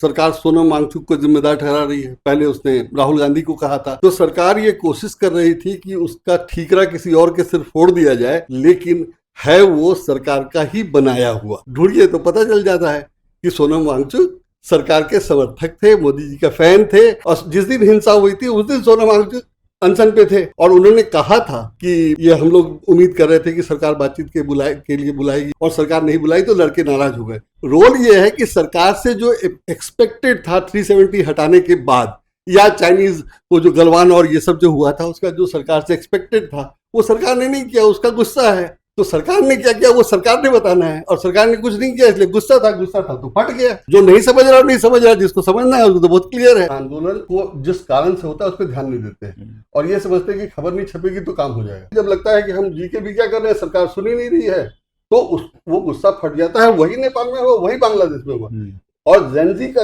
सरकार सोनम वांगचुक को जिम्मेदार ठहरा रही है। पहले उसने राहुल गांधी को कहा था। तो सरकार ये कोशिश कर रही थी कि उसका ठीकरा किसी और के सिर फोड़ दिया जाए, लेकिन है वो सरकार का ही बनाया हुआ। ढूंढिए तो पता चल जाता है कि सोनम वांगचुक सरकार के समर्थक थे, मोदी जी का फैन थे। और जिस दिन हिंसा हुई थी उस दिन सोनम वांगचुक अनशन पे थे और उन्होंने कहा था कि ये हम लोग उम्मीद कर रहे थे कि सरकार बातचीत के लिए बुलाएगी और सरकार नहीं बुलाई तो लड़के नाराज हो गए। रोल ये है कि सरकार से जो एक्सपेक्टेड था 370 हटाने के बाद, या चाइनीज वो जो गलवान और ये सब जो हुआ था उसका जो सरकार से एक्सपेक्टेड था वो सरकार ने नहीं किया। उसका गुस्सा है। तो सरकार ने क्या किया वो सरकार ने बताना है, और सरकार ने कुछ नहीं किया, इसलिए गुस्सा था तो फट गया। जो नहीं समझ रहा, जिसको समझना है उसको तो बहुत क्लियर है। आंदोलन को जिस कारण से होता है उस पर ध्यान नहीं देते हैं और ये समझते हैं कि खबर नहीं छपेगी तो काम हो जाएगा। जब लगता है कि हम जी के भी क्या कर रहे हैं, सरकार सुन ही नहीं रही है, तो वो गुस्सा फट जाता है। वही नेपाल में हुआ, वही बांग्लादेश में हुआ। और जेनजी का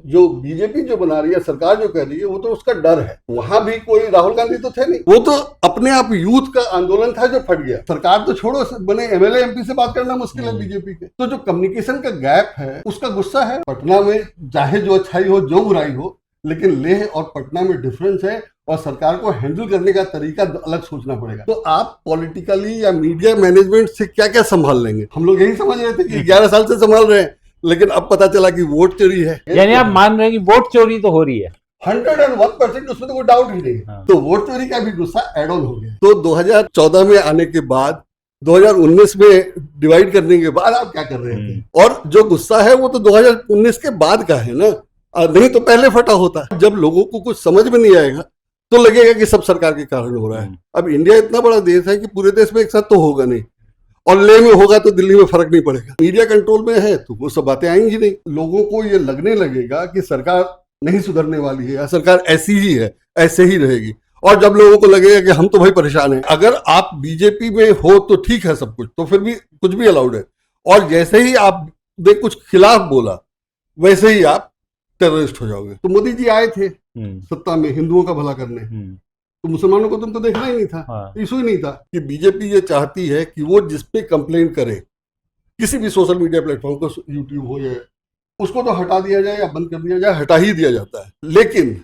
जो बीजेपी जो बना रही है, सरकार जो कह रही है, वो तो उसका डर है। वहां भी कोई राहुल गांधी तो थे नहीं, वो तो अपने आप यूथ का आंदोलन था जो फट गया। सरकार तो छोड़ो, बने एमएलए एमपी से बात करना मुश्किल है बीजेपी के। तो जो कम्युनिकेशन का गैप है उसका गुस्सा है। पटना में चाहे जो अच्छाई हो जो बुराई हो, लेकिन लेह और पटना में डिफरेंस है और सरकार को हैंडल करने का तरीका अलग सोचना पड़ेगा। तो आप पॉलिटिकली या मीडिया मैनेजमेंट से क्या क्या संभाल लेंगे? हम लोग यही समझ रहे थे कि 11 साल से संभाल रहे हैं, लेकिन अब पता चला कि वोट चोरी है। यानी आप मान रहे हैं कि वोट चोरी तो हो रही है 101%, उसमें तो कोई डाउट ही नहीं है। हाँ। तो वोट चोरी का भी गुस्सा एड ऑन हो गया। तो 2014 में आने के बाद 2019 में डिवाइड करने के बाद आप क्या कर रहे थे? और जो गुस्सा है वो तो 2019 के बाद का है ना, नहीं तो पहले फटा होता। जब लोगों को कुछ समझ में नहीं आएगा तो लगेगा कि सब सरकार के कारण हो रहा है। अब इंडिया इतना बड़ा देश है कि पूरे देश में एक साथ तो होगा नहीं, और ले में होगा तो दिल्ली में फर्क नहीं पड़ेगा। मीडिया कंट्रोल में है तो वो सब बातें आएंगी नहीं। लोगों को ये लगने लगेगा कि सरकार नहीं सुधरने वाली है या सरकार ऐसी ही है, ऐसे ही रहेगी। और जब लोगों को लगेगा कि हम तो भाई परेशान हैं, अगर आप बीजेपी में हो तो ठीक है सब कुछ, तो फिर भी कुछ भी अलाउड है। और जैसे ही आपने कुछ खिलाफ बोला वैसे ही आप टेररिस्ट हो जाओगे। तो मोदी जी आए थे सत्ता में हिंदुओं का भला करने, तो मुसलमानों को तुमको देखना ही नहीं था। हाँ। इशू ही नहीं था कि बीजेपी ये चाहती है कि वो जिसपे कंप्लेन करे किसी भी सोशल मीडिया प्लेटफॉर्म को, यूट्यूब हो या उसको तो हटा दिया जाए या बंद कर दिया जाए, हटा ही दिया जाता है। लेकिन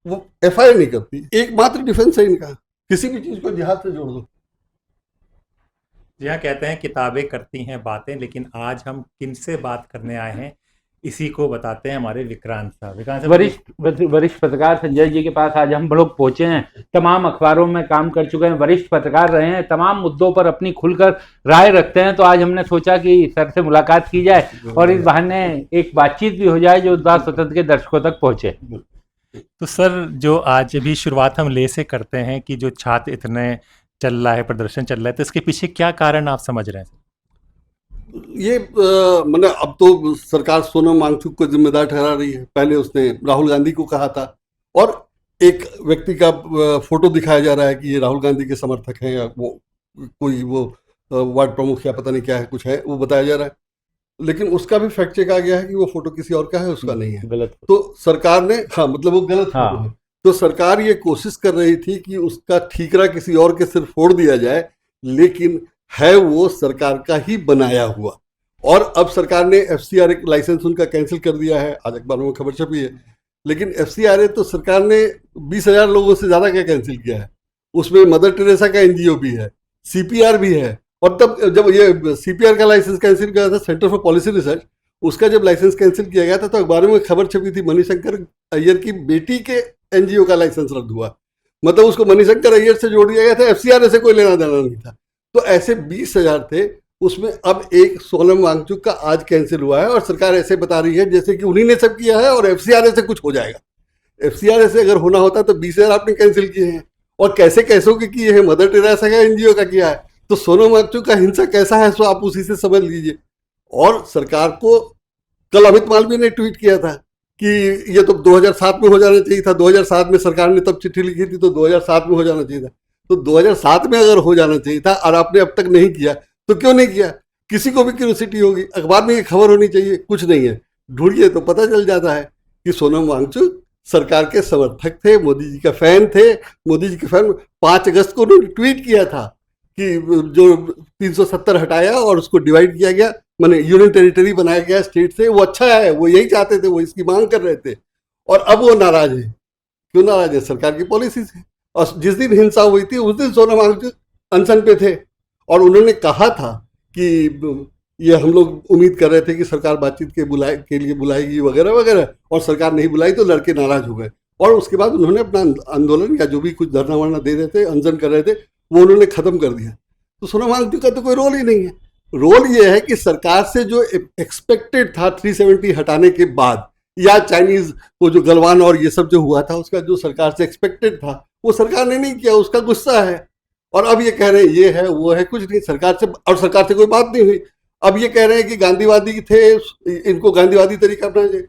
वो एफआईआर नहीं करती। एकमात्र डिफेंस है इनका, किसी भी चीज को जिहाद से जोड़ दो। यहाँ कहते हैं किताबें करती हैं बातें, लेकिन आज हम किनसे बात करने आए हैं इसी को बताते हैं हमारे विक्रांत साहब। वरिष्ठ पत्रकार संजय जी के पास आज हम लोग पहुंचे हैं। तमाम अखबारों में काम कर चुके हैं, वरिष्ठ पत्रकार रहे हैं, तमाम मुद्दों पर अपनी खुलकर राय रखते हैं। तो आज हमने सोचा कि सर से मुलाकात की जाए और इस बहाने एक बातचीत भी हो जाए जो उद्वार स्वतंत्र के दर्शकों तक पहुंचे। तो सर, जो आज भी शुरुआत हम ले से करते हैं कि जो छात्र इतने चल रहा है, प्रदर्शन चल रहा है, तो इसके पीछे क्या कारण आप समझ रहे हैं? ये मैंने अब तो सरकार सोनम वांगचुक को जिम्मेदार ठहरा रही है। पहले उसने राहुल गांधी को कहा था और एक व्यक्ति का फोटो दिखाया जा रहा है कि ये राहुल गांधी के समर्थक हैं या वो कोई वो वार्ड प्रमुख या पता नहीं क्या है, कुछ है वो बताया जा रहा है। लेकिन उसका भी फैक्ट चेक आ गया है कि वो फोटो किसी और का है, उसका नहीं है, गलत। तो सरकार ने, हाँ मतलब वो गलत फोटो है। तो सरकार ये कोशिश कर रही थी कि उसका ठीकरा किसी और के सिर फोड़ दिया जाए, लेकिन है वो सरकार का ही बनाया हुआ। और अब सरकार ने एफसीआरए लाइसेंस उनका कैंसिल कर दिया है, आज अखबारों में खबर छपी है। लेकिन एफसीआरए तो सरकार ने 20,000 लोगों से ज्यादा क्या कैंसिल किया है। उसमें मदर टेरेसा का एनजीओ भी है, सीपीआर भी है। और तब जब ये सीपीआर का लाइसेंस कैंसिल किया था, सेंटर फॉर पॉलिसी रिसर्च, उसका जब लाइसेंस कैंसिल किया गया था तो अखबारों में खबर छपी थी मणिशंकर अय्यर की बेटी के एनजीओ का लाइसेंस रद्द हुआ। मतलब उसको मणिशंकर अय्यर से जोड़ दिया गया था, एफसीआरए से कोई लेना देना नहीं था। तो ऐसे 20,000 थे, उसमें अब एक सोनम वांगचुक का आज कैंसिल हुआ है और सरकार ऐसे बता रही है जैसे कि उन्हीं ने सब किया है और एफसीआरए से कुछ हो जाएगा। एफसीआरए से अगर होना होता तो 20,000 आपने कैंसिल किए हैं, और कैसे कैसों के किए हैं, मदर टेरेसा का एनजीओ का किया है। तो सोनम वांगचुक का हिंसा कैसा है सो आप उसी से समझ लीजिए। और सरकार को कल अमित मालवीय ने ट्वीट किया था कि ये तो 2007 में हो जाना चाहिए था। 2007 में सरकार ने तब चिट्ठी लिखी थी तो 2007 में हो जाना चाहिए था। तो 2007 में अगर हो जाना चाहिए था और आपने अब तक नहीं किया तो क्यों नहीं किया? किसी को भी क्यूरियोसिटी होगी, अखबार में ये खबर होनी चाहिए, कुछ नहीं है। ढूंढिए तो पता चल जाता है कि सोनम वांगचुक सरकार के समर्थक थे, मोदी जी का फैन थे। मोदी जी के फैन 5 अगस्त को उन्होंने ट्वीट किया था कि जो 370 हटाया और उसको डिवाइड किया गया, मैंने यूनियन टेरिटरी बनाया गया स्टेट से, वो अच्छा है, वो यही चाहते थे, वो इसकी मांग कर रहे थे, और अब वो नाराज है। क्यों नाराज है? सरकार की पॉलिसी से। और जिस दिन हिंसा हुई थी उस दिन सोनम वांगचुक अनशन पे थे, और उन्होंने कहा था कि ये हम लोग उम्मीद कर रहे थे कि सरकार बातचीत के लिए बुलाएगी वगैरह वगैरह, और सरकार नहीं बुलाई तो लड़के नाराज हो गए, और उसके बाद उन्होंने अपना आंदोलन या जो भी कुछ धरना वरना दे रहे थे, अनशन कर रहे थे, वो उन्होंने खत्म कर दिया। तो सोनम वांगचुक का तो कोई रोल ही नहीं है। रोल ये है कि सरकार से जो एक्सपेक्टेड था 370 हटाने के बाद, या चाइनीज वो जो गलवान और ये सब जो हुआ था उसका जो सरकार से एक्सपेक्टेड था वो सरकार ने नहीं किया, उसका गुस्सा है। और अब ये कह रहे हैं ये है वो है, कुछ नहीं सरकार से, और सरकार से कोई बात नहीं हुई। अब ये कह रहे हैं कि गांधीवादी थे, इनको गांधीवादी तरीका अपनाना चाहिए।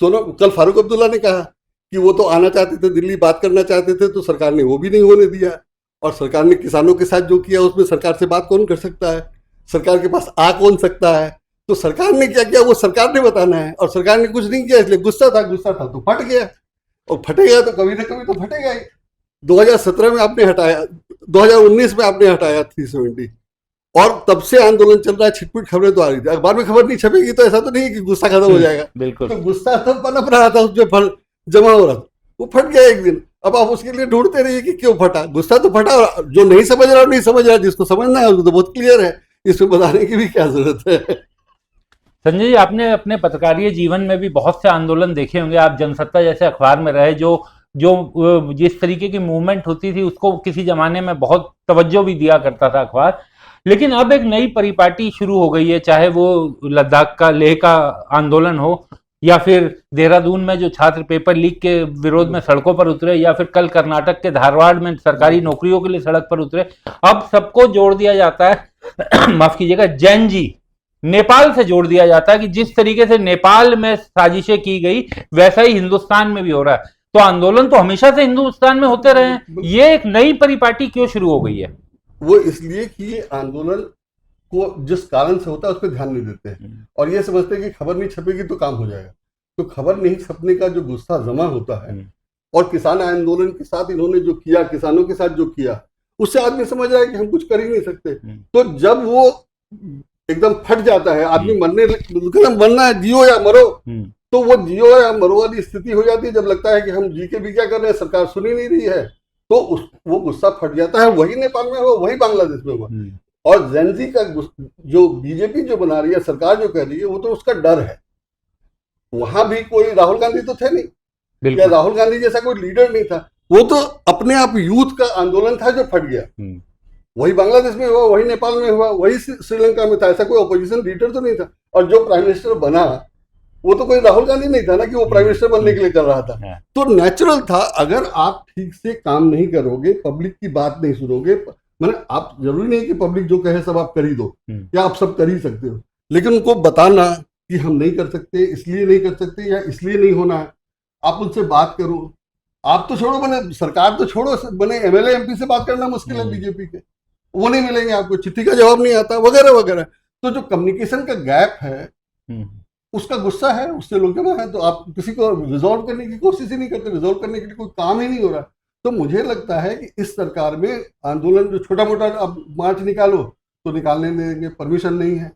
सोनम, कल फारूक अब्दुल्ला ने कहा कि वो तो आना चाहते थे, दिल्ली बात करना चाहते थे, तो सरकार ने वो भी नहीं होने दिया। और सरकार ने किसानों के साथ जो किया उसमें सरकार से बात कौन कर सकता है? सरकार के पास आ कौन सकता है? तो सरकार ने क्या किया वो सरकार ने बताना है, और सरकार ने कुछ नहीं किया, इसलिए गुस्सा था तो फट गया, और फटेगा तो कभी ना कभी तो फटेगा ही। 2017 में आपने हटाया, 2019 में आपने हटाया 370, और तब से आंदोलन चल रहा है, छिटपुट खबरें तो आ रही थी। अखबार में खबर नहीं छपेगी तो ऐसा तो नहीं है कि गुस्सा खत्म हो जाएगा। बिल्कुल। तो गुस्सा तब पनप रहा था, उसमें फल जमा हो रहा था, वो फट गया एक दिन। अब आप उसके लिए ढूंढते रहिए कि क्यों फटा। गुस्सा तो फटा, और जो नहीं समझ रहा नहीं समझ रहा, जिसको समझना है उसको तो बहुत क्लियर है, इसमें बताने की भी क्या जरूरत है। संजय जी, आपने अपने पत्रकारीय जीवन में भी बहुत से आंदोलन देखे होंगे। आप जनसत्ता जैसे अखबार में रहे, जो जो जिस तरीके की मूवमेंट होती थी उसको किसी जमाने में बहुत तवज्जो भी दिया करता था अखबार। लेकिन अब एक नई परिपाटी शुरू हो गई है, चाहे वो लद्दाख का, लेह का आंदोलन हो, या फिर देहरादून में जो छात्र पेपर लीक के विरोध में सड़कों पर उतरे, या फिर कल कर्नाटक के धारवाड़ में सरकारी नौकरियों के लिए सड़क पर उतरे। अब सबको जोड़ दिया जाता है माफ कीजिएगा, जैन जी, नेपाल से जोड़ दिया जाता है कि जिस तरीके से नेपाल में साजिशें की गई वैसा ही हिंदुस्तान में भी हो रहा है। तो आंदोलन तो हमेशा से हिंदुस्तान में होते रहे हैं, ये एक नई परिपाटी क्यों शुरू हो गई है? वो इसलिए कि ये आंदोलन को जिस कारण से होता है उस पर ध्यान नहीं देते हैं, और ये समझते हैं कि खबर नहीं छपेगी तो काम हो जाएगा। तो खबर नहीं छपने का जो गुस्सा जमा होता है, और किसान आंदोलन के साथ इन्होंने जो किया, किसानों के साथ जो किया, उससे आदमी समझ रहा है कि हम कुछ कर ही नहीं सकते। तो जब वो एकदम फट जाता है, आदमी मरना है, जियो या मरो, तो वो जियो या मरो वाली स्थिति हो जाती है। जब लगता है कि हम जी के भी क्या कर रहे हैं, सरकार सुन ही नहीं रही है, तो वो गुस्सा फट जाता है। वही नेपाल में हुआ, वही बांग्लादेश में हुआ। और जेनजी का जो बीजेपी जो बना रही है, सरकार जो कह रही है, वो तो उसका डर है। वहां भी कोई राहुल गांधी तो थे नहीं, या राहुल गांधी जैसा कोई लीडर नहीं था, वो तो अपने आप यूथ का आंदोलन था जो फट गया। वही बांग्लादेश में हुआ, वही नेपाल में हुआ, वही श्रीलंका में था। ऐसा कोई ऑपोजिशन लीडर तो नहीं था। और जो प्राइम मिनिस्टर बना वो तो कोई राहुल गांधी नहीं था ना कि वो प्राइम मिनिस्टर बनने के लिए कर रहा था। तो नेचुरल था, अगर आप ठीक से काम नहीं करोगे, पब्लिक की बात नहीं सुनोगे, मतलब आप जरूरी नहीं कि पब्लिक जो कहे सब आप कर ही दो, या आप सब कर ही सकते हो, लेकिन उनको बताना कि हम नहीं कर सकते, इसलिए नहीं कर सकते, या इसलिए नहीं होना है। आप उनसे बात करो। आप तो छोड़ो, बने सरकार तो छोड़ो, बने एमएलए एमपी से बात करना मुश्किल है बीजेपी के, वो नहीं मिलेंगे आपको, चिट्ठी का जवाब नहीं आता, वगैरह वगैरह। तो जो कम्युनिकेशन का गैप है, उसका गुस्सा है, उससे लोग जमा है। तो आप किसी को रिजॉल्व करने की कोशिश ही नहीं करते, रिजॉल्व करने के लिए कोई काम ही नहीं हो रहा। तो मुझे लगता है कि इस सरकार में आंदोलन जो छोटा मोटा अब मार्च निकालो तो निकालने देंगे, परमिशन नहीं है,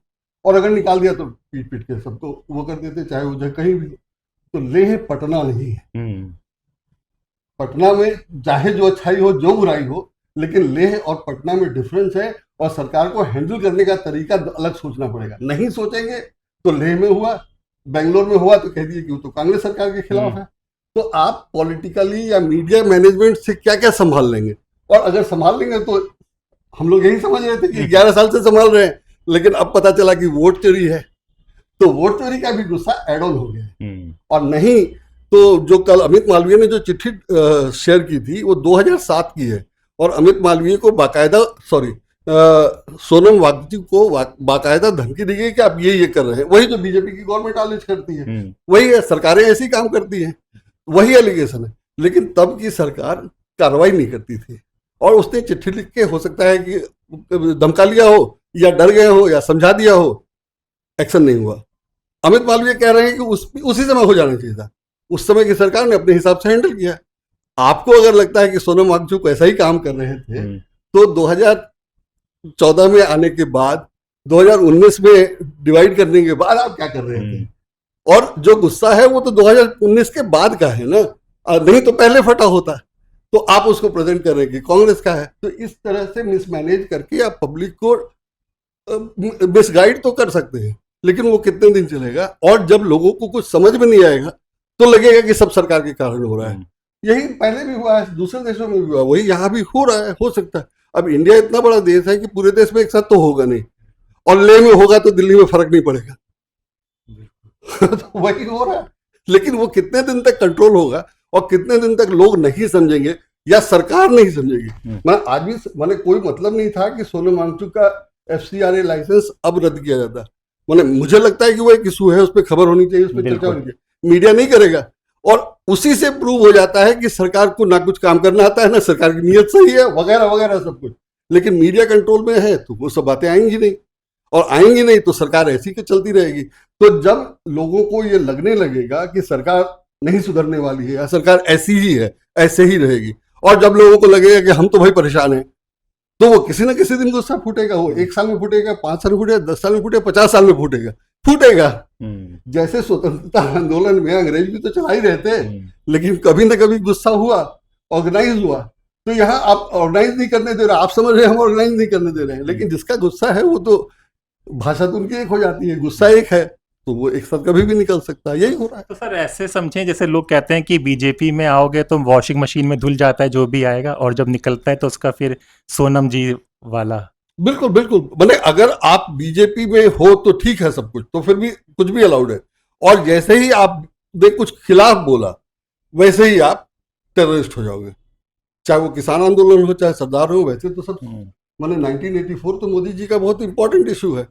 और अगर निकाल दिया तो पीट पीट के सबको वो कर देते, चाहे वो जगह कहीं भी। तो लेह पटना नहीं है। पटना में चाहे जो अच्छाई हो, जो बुराई हो, लेकिन लेह और पटना में डिफरेंस है, और सरकार को हैंडल करने का तरीका अलग सोचना पड़ेगा। नहीं सोचेंगे तो लेह में हुआ, बेंगलोर में हुआ तो कह दिए कि वो तो कांग्रेस सरकार के खिलाफ है। तो आप पॉलिटिकली या मीडिया मैनेजमेंट से क्या क्या संभाल लेंगे, और अगर संभाल लेंगे तो हम लोग यही समझ रहे थे कि 11 साल से संभाल रहे हैं, लेकिन अब पता चला कि वोट चोरी है। तो वोट चोरी का भी गुस्सा एड ऑन हो गया। और नहीं तो जो कल अमित मालवीय ने जो चिट्ठी शेयर की थी वो 2007 की है, और अमित मालवीय को बाकायदा सोनम वांगचुक को बाकायदा धमकी दी गई कि आप ये कर रहे हैं। वही जो बीजेपी की गवर्नमेंट आलोच करती है, वही है, सरकारें ऐसी काम करती हैं, वही एलिगेशन है। लेकिन तब की सरकार कार्रवाई नहीं करती थी, और उसने चिट्ठी लिख के, हो सकता है कि धमका लिया हो, या डर गए हो, या समझा दिया हो, एक्शन नहीं हुआ। अमित मालवीय कह रहे हैं कि उसी समय हो जाना चाहिए था। उस समय की सरकार ने अपने हिसाब से हैंडल किया। आपको अगर लगता है कि सोनम वांगचुक ऐसा ही काम कर रहे थे, तो 2014 में आने के बाद 2019 में डिवाइड करने के बाद आप क्या कर रहे थे? और जो गुस्सा है वो तो 2019 के बाद का है ना, नहीं तो पहले फटा होता। तो आप उसको प्रेजेंट कर रहे हैं कि कांग्रेस का है। तो इस तरह से मिसमैनेज करके आप पब्लिक को मिसगाइड तो कर सकते हैं, लेकिन वो कितने दिन चलेगा? और जब लोगों को कुछ समझ में नहीं आएगा तो लगेगा कि सब सरकार के कारण हो रहा है। यही पहले भी हुआ है, दूसरे देशों में भी हुआ, वही यहाँ भी हो रहा है, हो सकता है। अब इंडिया इतना बड़ा देश है कि पूरे देश में एक साथ तो होगा नहीं, और ले में होगा तो दिल्ली में फर्क नहीं पड़ेगा। तो वही हो रहा है, लेकिन वो कितने दिन तक कंट्रोल होगा और कितने दिन तक लोग नहीं समझेंगे या सरकार नहीं समझेगी। मैं आज भी मैंने कोई मतलब नहीं था कि सोनम वांगचुक का FCRA लाइसेंस अब रद्द किया जाता। मैंने मुझे लगता है कि वो एक इशू है, उस पर खबर होनी चाहिए, उस पर चर्चा होनी चाहिए। मीडिया नहीं करेगा, और उसी से प्रूव हो जाता है कि सरकार को ना कुछ काम करना आता है, ना सरकार की नीयत सही है, वगैरह वगैरह सब कुछ। लेकिन मीडिया कंट्रोल में है तो वो सब बातें आएंगी नहीं, और आएंगी नहीं तो सरकार ऐसी की चलती रहेगी। तो जब लोगों को ये लगने लगेगा कि सरकार नहीं सुधरने वाली है या सरकार ऐसी ही है, ऐसे ही रहेगी, और जब लोगों को लगेगा कि हम तो भाई परेशान हैं, तो वो किसी ना किसी दिन गुस्सा फूटेगा। वो 1 साल में फूटेगा, 5 साल में फूटेगा, 10 साल में फूटेगा, 50 साल में फूटेगा, फूटेगा। जैसे स्वतंत्रता आंदोलन में अंग्रेज भी तो चला ही रहते, लेकिन कभी ना कभी गुस्सा हुआ, ऑर्गेनाइज हुआ। तो यहाँ आप ऑर्गेनाइज नहीं करने दे रहे, आप समझ रहे हैं हम ऑर्गेनाइज नहीं करने दे रहे हैं, लेकिन जिसका गुस्सा है वो तो भाषा तो उनकी एक हो जाती है, गुस्सा एक है, तो वो एक साथ कभी भी निकल सकता है। यही हो रहा है। तो सर ऐसे समझें जैसे लोग कहते हैं कि बीजेपी में आओगे तो वॉशिंग मशीन में धुल जाता है जो भी आएगा, और जब निकलता है तो उसका फिर सोनम जी वाला। बिल्कुल बिल्कुल, मैंने अगर आप बीजेपी में हो तो ठीक है सब कुछ, तो फिर भी कुछ भी अलाउड है, और जैसे ही आपने कुछ खिलाफ बोला वैसे ही आप टेररिस्ट हो जाओगे, चाहे वो किसान आंदोलन हो चाहे सरदार हो। वैसे तो सब मैंने 1984 तो मोदी जी का बहुत इंपॉर्टेंट इशू है,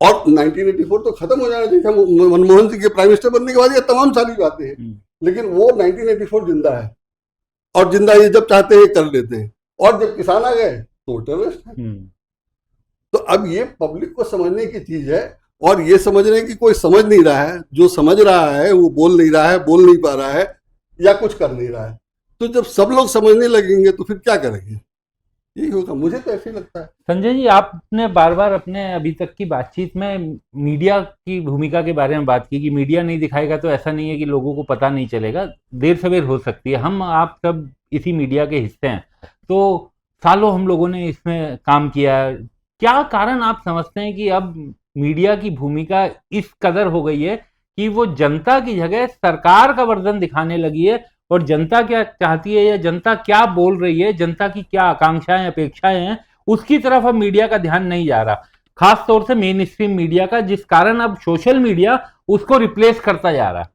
और 1984 तो खत्म हो जाना चाहिए। मनमोहन सिंह के प्राइम मिनिस्टर बनने के बाद ये तमाम सारी बातें हैं, लेकिन वो 1984 जिंदा है, और जिंदा ये जब चाहते हैं कर लेते हैं, और जब किसान आ गए तो टेररिस्ट है। तो अब ये पब्लिक को समझने की चीज है, और ये समझ रहे हैं कि कोई समझ नहीं रहा है, जो समझ रहा है वो बोल नहीं रहा है, बोल नहीं पा रहा है, या कुछ कर नहीं रहा है। तो जब सब लोग समझने लगेंगे तो फिर क्या करेंगे, यही होगा, मुझे तो ऐसे ही लगता है। संजय जी, आपने बार बार अपने अभी तक की बातचीत में मीडिया की भूमिका के बारे में बात की कि मीडिया नहीं दिखाएगा तो ऐसा नहीं है कि लोगों को पता नहीं चलेगा, देर सवेर हो सकती है। हम आप सब इसी मीडिया के हिस्से हैं, तो सालों हम लोगों ने इसमें काम किया। क्या कारण आप समझते हैं कि अब मीडिया की भूमिका इस कदर हो गई है कि वो जनता की जगह सरकार का वर्जन दिखाने लगी है, और जनता क्या चाहती है या जनता क्या बोल रही है, जनता की क्या आकांक्षाएं अपेक्षाएं हैं, उसकी तरफ अब मीडिया का ध्यान नहीं जा रहा, खास तौर से मेन स्ट्रीम मीडिया का, जिस कारण अब सोशल मीडिया उसको रिप्लेस करता जा रहा।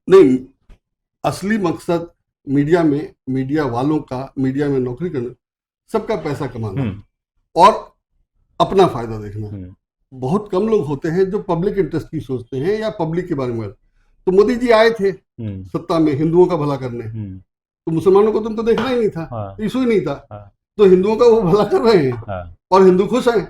नहीं, असली मकसद मीडिया में, मीडिया वालों का, मीडिया में नौकरी करना, सबका पैसा कमाना और अपना फायदा देखना। बहुत कम लोग होते हैं जो पब्लिक इंटरेस्ट की सोचते हैं या पब्लिक के बारे में। तो मोदी जी आए थे सत्ता में हिंदुओं का भला करने, तो मुसलमानों को तुमको देखना ही नहीं था, इशू ही नहीं था, तो हिंदुओं का वो भला कर रहे हैं, और हिंदू खुश हैं।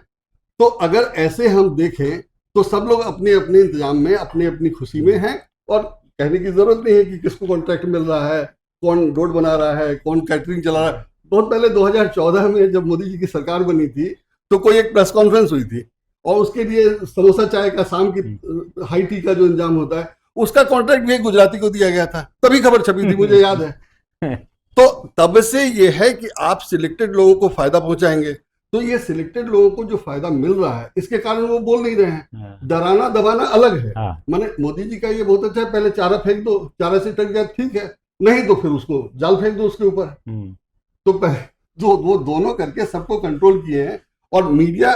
तो अगर ऐसे हम देखें तो सब लोग अपने अपने इंतजाम में, अपने अपनी खुशी में हैं, और कहने की जरूरत नहीं है कि किसको कॉन्ट्रैक्ट मिल रहा है, कौन रोड बना रहा है, कौन कैटरिंग चला रहा है। बहुत पहले 2014 में जब मोदी जी की सरकार बनी थी तो कोई एक प्रेस कॉन्फ्रेंस हुई थी, और उसके लिए समोसा चाय का, शाम की हाई टी का जो इंतजाम होता है, उसका कॉन्ट्रैक्ट भी एक गुजराती को दिया गया था, तभी खबर छपी थी, मुझे याद है। तो तब से ये है कि आप सिलेक्टेड लोगों को फायदा पहुंचाएंगे, तो ये सिलेक्टेड लोगों को जो फायदा मिल रहा है इसके कारण वो बोल नहीं रहे हैं। डराना दबाना अलग है। माने मोदी जी का ये बहुत अच्छा है, पहले चारा फेंक दो, चारा से टक गया ठीक है, नहीं तो फिर उसको जाल फेंक दो उसके ऊपर। तो वो दोनों करके सबको कंट्रोल किए हैं, और मीडिया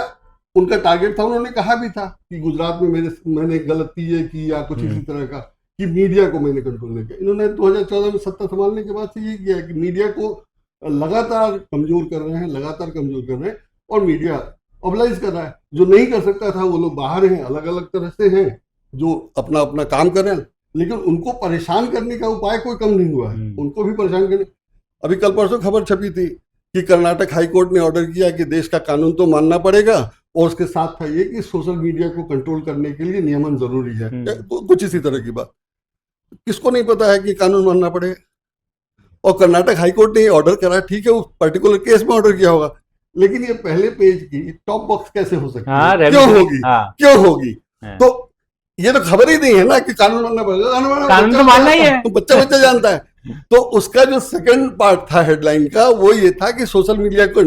उनका टारगेट था। उन्होंने कहा भी था कि गुजरात में मैंने गलती ये की या कुछ इसी तरह का, कि मीडिया को मैंने कंट्रोल नहीं किया। इन्होंने 2014 में सत्ता संभालने के बाद से ये किया कि मीडिया को लगातार कमजोर कर रहे हैं, लगातार कमजोर कर रहे हैं, और मीडिया ऑबलाइज कर रहा है। जो नहीं कर सकता था वो लोग बाहर हैं, अलग अलग तरह से हैं, जो अपना अपना काम कर रहे हैं, लेकिन उनको परेशान करने का उपाय कोई कम नहीं हुआ है, उनको भी परेशान करने। अभी कल परसों खबर छपी थी कि कर्नाटक हाईकोर्ट ने ऑर्डर किया कि देश का कानून तो मानना पड़ेगा, और उसके साथ था ये कि सोशल मीडिया को कंट्रोल करने के लिए नियमन जरूरी है, कुछ इसी तरह की बात। किसको नहीं पता है कि कानून मानना पड़ेगा, और कर्नाटक हाईकोर्ट ने ऑर्डर करा, ठीक है, उस पर्टिकुलर केस में ऑर्डर किया होगा, लेकिन ये पहले पेज की टॉप बॉक्स कैसे हो सकती हाँ, है, क्यों होगी, हाँ, क्यों होगी? हाँ। तो ये तो खबर ही नहीं है ना कि कानून मानना पड़ेगा, कानून तो मानना ही है, बच्चा बच्चा जानता है। तो उसका जो सेकंड पार्ट था हेडलाइन का, वो ये था कि सोशल मीडिया को,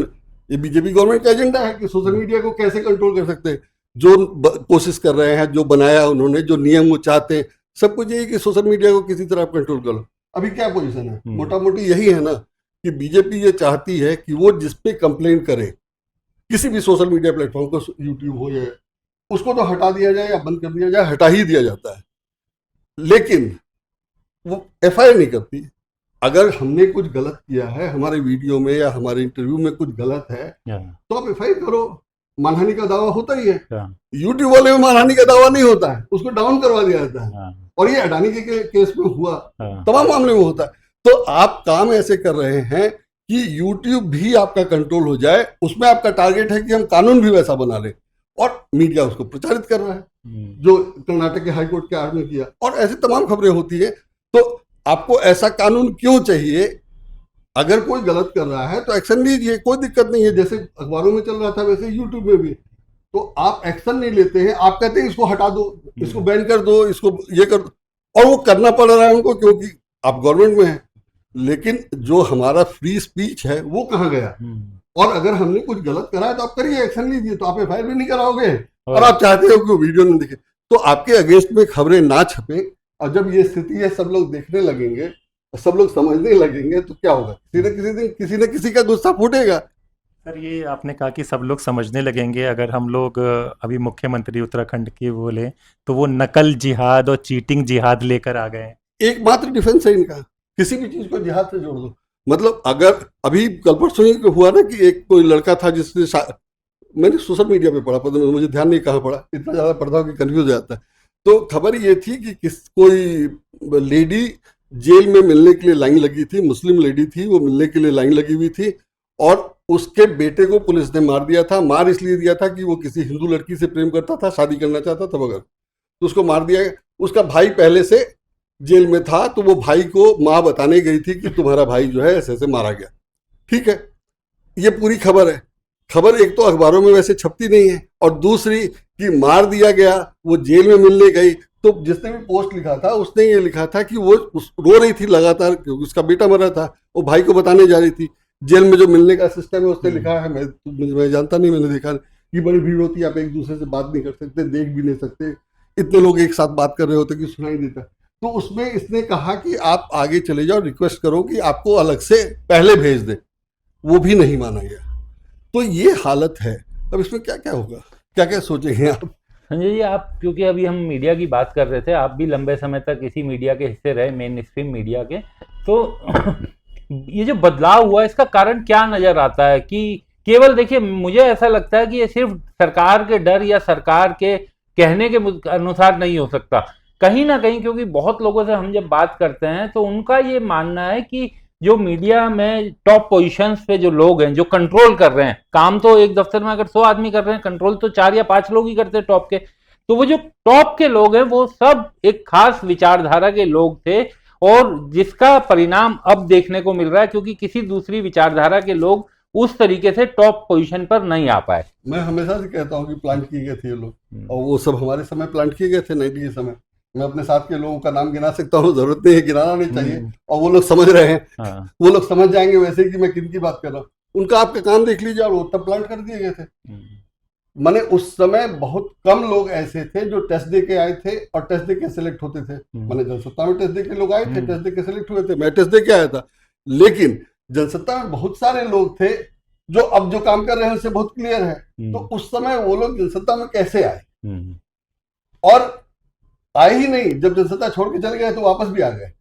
ये बीजेपी गवर्नमेंट का एजेंडा है कि सोशल मीडिया को कैसे कंट्रोल कर सकते हैं। जो कोशिश कर रहे हैं, जो बनाया उन्होंने, जो नियम वो चाहते हैं, सब कुछ यही कि सोशल मीडिया को किसी तरह कंट्रोल कर लो। अभी क्या पोजीशन है, मोटा मोटी यही है ना कि बीजेपी ये चाहती है कि वो जिसपे कंप्लेन करे किसी भी सोशल मीडिया प्लेटफॉर्म को, यूट्यूब हो या, उसको तो हटा दिया जाए या बंद कर दिया जाए, हटा ही दिया जाता है, लेकिन वो एफआईआर नहीं करती। अगर हमने कुछ गलत किया है हमारे वीडियो में या हमारे इंटरव्यू में कुछ गलत है तो आप एफआईआर करो, मानहानि का दावा होता ही है। यूट्यूब वाले में मानहानि का दावा नहीं होता है, उसको डाउन करवा दिया जाता है। और ये अडानी के केस में हुआ, तमाम मामले में होता है। तो आप काम ऐसे कर रहे हैं कि यूट्यूब भी आपका कंट्रोल हो जाए, उसमें आपका टारगेट है कि हम कानून भी वैसा बना लें, और मीडिया उसको प्रचारित कर रहा है, जो कर्नाटक के हाईकोर्ट के आर्डर में किया, और ऐसी तमाम खबरें होती है। तो आपको ऐसा कानून क्यों चाहिए? अगर कोई गलत कर रहा है तो एक्शन लीजिए, कोई दिक्कत नहीं है, जैसे अखबारों में चल रहा था वैसे यूट्यूब में भी। तो आप एक्शन नहीं लेते हैं, आप कहते हैं इसको हटा दो, इसको बैन कर दो, इसको ये कर दो, और वो करना पड़ रहा है उनको क्योंकि आप गवर्नमेंट में हैं। लेकिन जो हमारा फ्री स्पीच है वो कहाँ गया? और अगर हमने कुछ गलत करा है तो आप करिए, एक्शन लीजिए। तो आप एफआईआर भी नहीं कराओगे और आप चाहते हो कि वो वीडियो नहीं दिखे, तो आपके अगेंस्ट में खबरें ना छपे। और जब ये स्थिति है, सब लोग देखने लगेंगे, सब लोग समझने लगेंगे, तो क्या होगा? किसी न किसी दिन किसी न किसी का गुस्सा फूटेगा। सर, ये आपने कहा कि सब लोग समझने लगेंगे। अगर हम लोग अभी मुख्यमंत्री उत्तराखंड के बोले तो वो नकल जिहाद और चीटिंग जिहाद लेकर आ गए। एकमात्र डिफेंस है इनका, किसी भी चीज को जिहाद से जोड़ दो। मतलब अगर अभी कल परसों ही हुआ ना कि एक कोई लड़का था जिसने, मैंने सोशल मीडिया पे पढ़ा, पता मुझे ध्यान नहीं कहाँ पढ़ा, इतना ज्यादा पढ़ता हूँ कि कंफ्यूज हो जाता है। तो खबर ये थी कि कोई लेडी जेल में मिलने के लिए लाइन लगी थी, मुस्लिम लेडी थी, वो मिलने के लिए लाइन लगी हुई थी, और उसके बेटे को पुलिस ने मार दिया था। मार इसलिए दिया था कि वो किसी हिंदू लड़की से प्रेम करता था, शादी करना चाहता था वगैरह, तो उसको मार दिया। उसका भाई पहले से जेल में था, तो वो भाई को माँ बताने गई थी कि तुम्हारा भाई जो है ऐसे ऐसे मारा गया। ठीक है, ये पूरी खबर है। खबर एक तो अखबारों में वैसे छपती नहीं है, और दूसरी कि मार दिया गया, वो जेल में मिलने गई। तो जिसने भी पोस्ट लिखा था उसने ये लिखा था कि वो रो रही थी लगातार क्योंकि उसका बेटा मरा था, वो भाई को बताने जा रही थी। जेल में जो मिलने का सिस्टम है उसने लिखा है, मैं जानता नहीं, मैंने देखा कि बड़ी भीड़ होती है, आप एक दूसरे से बात नहीं कर सकते, देख भी नहीं सकते, इतने लोग एक साथ बात कर रहे होते कि सुनाई देता। तो उसमें इसने कहा कि आप आगे चले जाओ, रिक्वेस्ट करो कि आपको अलग से पहले भेज दे, वो भी नहीं माना गया। तो ये हालत है। अब इसमें क्या क्या होगा, क्या क्या सोचेंगे आप? संजय जी, आप क्योंकि अभी हम मीडिया की बात कर रहे थे, आप भी लंबे समय तक इसी मीडिया के हिस्से रहे, मेन स्ट्रीम मीडिया के, तो ये जो बदलाव हुआ इसका कारण क्या नजर आता है? कि केवल देखिए, मुझे ऐसा लगता है कि ये सिर्फ सरकार के डर या सरकार के कहने के अनुसार नहीं हो सकता, कहीं ना कहीं, क्योंकि बहुत लोगों से हम जब बात करते हैं तो उनका ये मानना है कि जो मीडिया में टॉप पोजीशंस पे जो लोग हैं, जो कंट्रोल कर रहे हैं, काम तो एक दफ्तर में अगर 100 आदमी कर रहे हैं, कंट्रोल तो 4 या 5 लोग ही करते हैं टॉप के। तो वो जो टॉप के लोग हैं वो सब एक खास विचारधारा के लोग थे, और जिसका परिणाम अब देखने को मिल रहा है, क्योंकि किसी दूसरी विचारधारा के लोग उस तरीके से टॉप पोजीशन पर नहीं आ पाए। मैं हमेशा से कहता हूँ कि प्लांट किए गए थे ये लोग, और वो सब हमारे समय प्लांट किए गए थे, 90 के समय। मैं अपने साथ के लोगों का नाम गिना सकता हूँ, जरूरत नहीं है, गिनाना नहीं चाहिए, और वो लोग समझ रहे हैं। हाँ। वो लोग समझ जाएंगे वैसे कि मैं किन की बात कर रहा हूँ। उनका आपका काम देख लीजिए, और वो तब प्लांट कर दिए गए थे। माने उस समय बहुत कम लोग ऐसे थे जो टेस्ट दे के आए थे और टेस्ट दे के सिलेक्ट होते थे। माने जनसत्ता में टेस्ट दे के लोग आए थे, टेस्ट दे के सिलेक्ट हुए थे, मैं टेस्ट दे के आया था। लेकिन जनसत्ता में बहुत सारे लोग थे जो अब जो काम कर रहे हैं उससे बहुत क्लियर है। तो उस समय वो लोग जनसत्ता में कैसे आए? और आए ही नहीं, जब जनसत्ता छोड़ के चले गए तो वापस भी आ गए।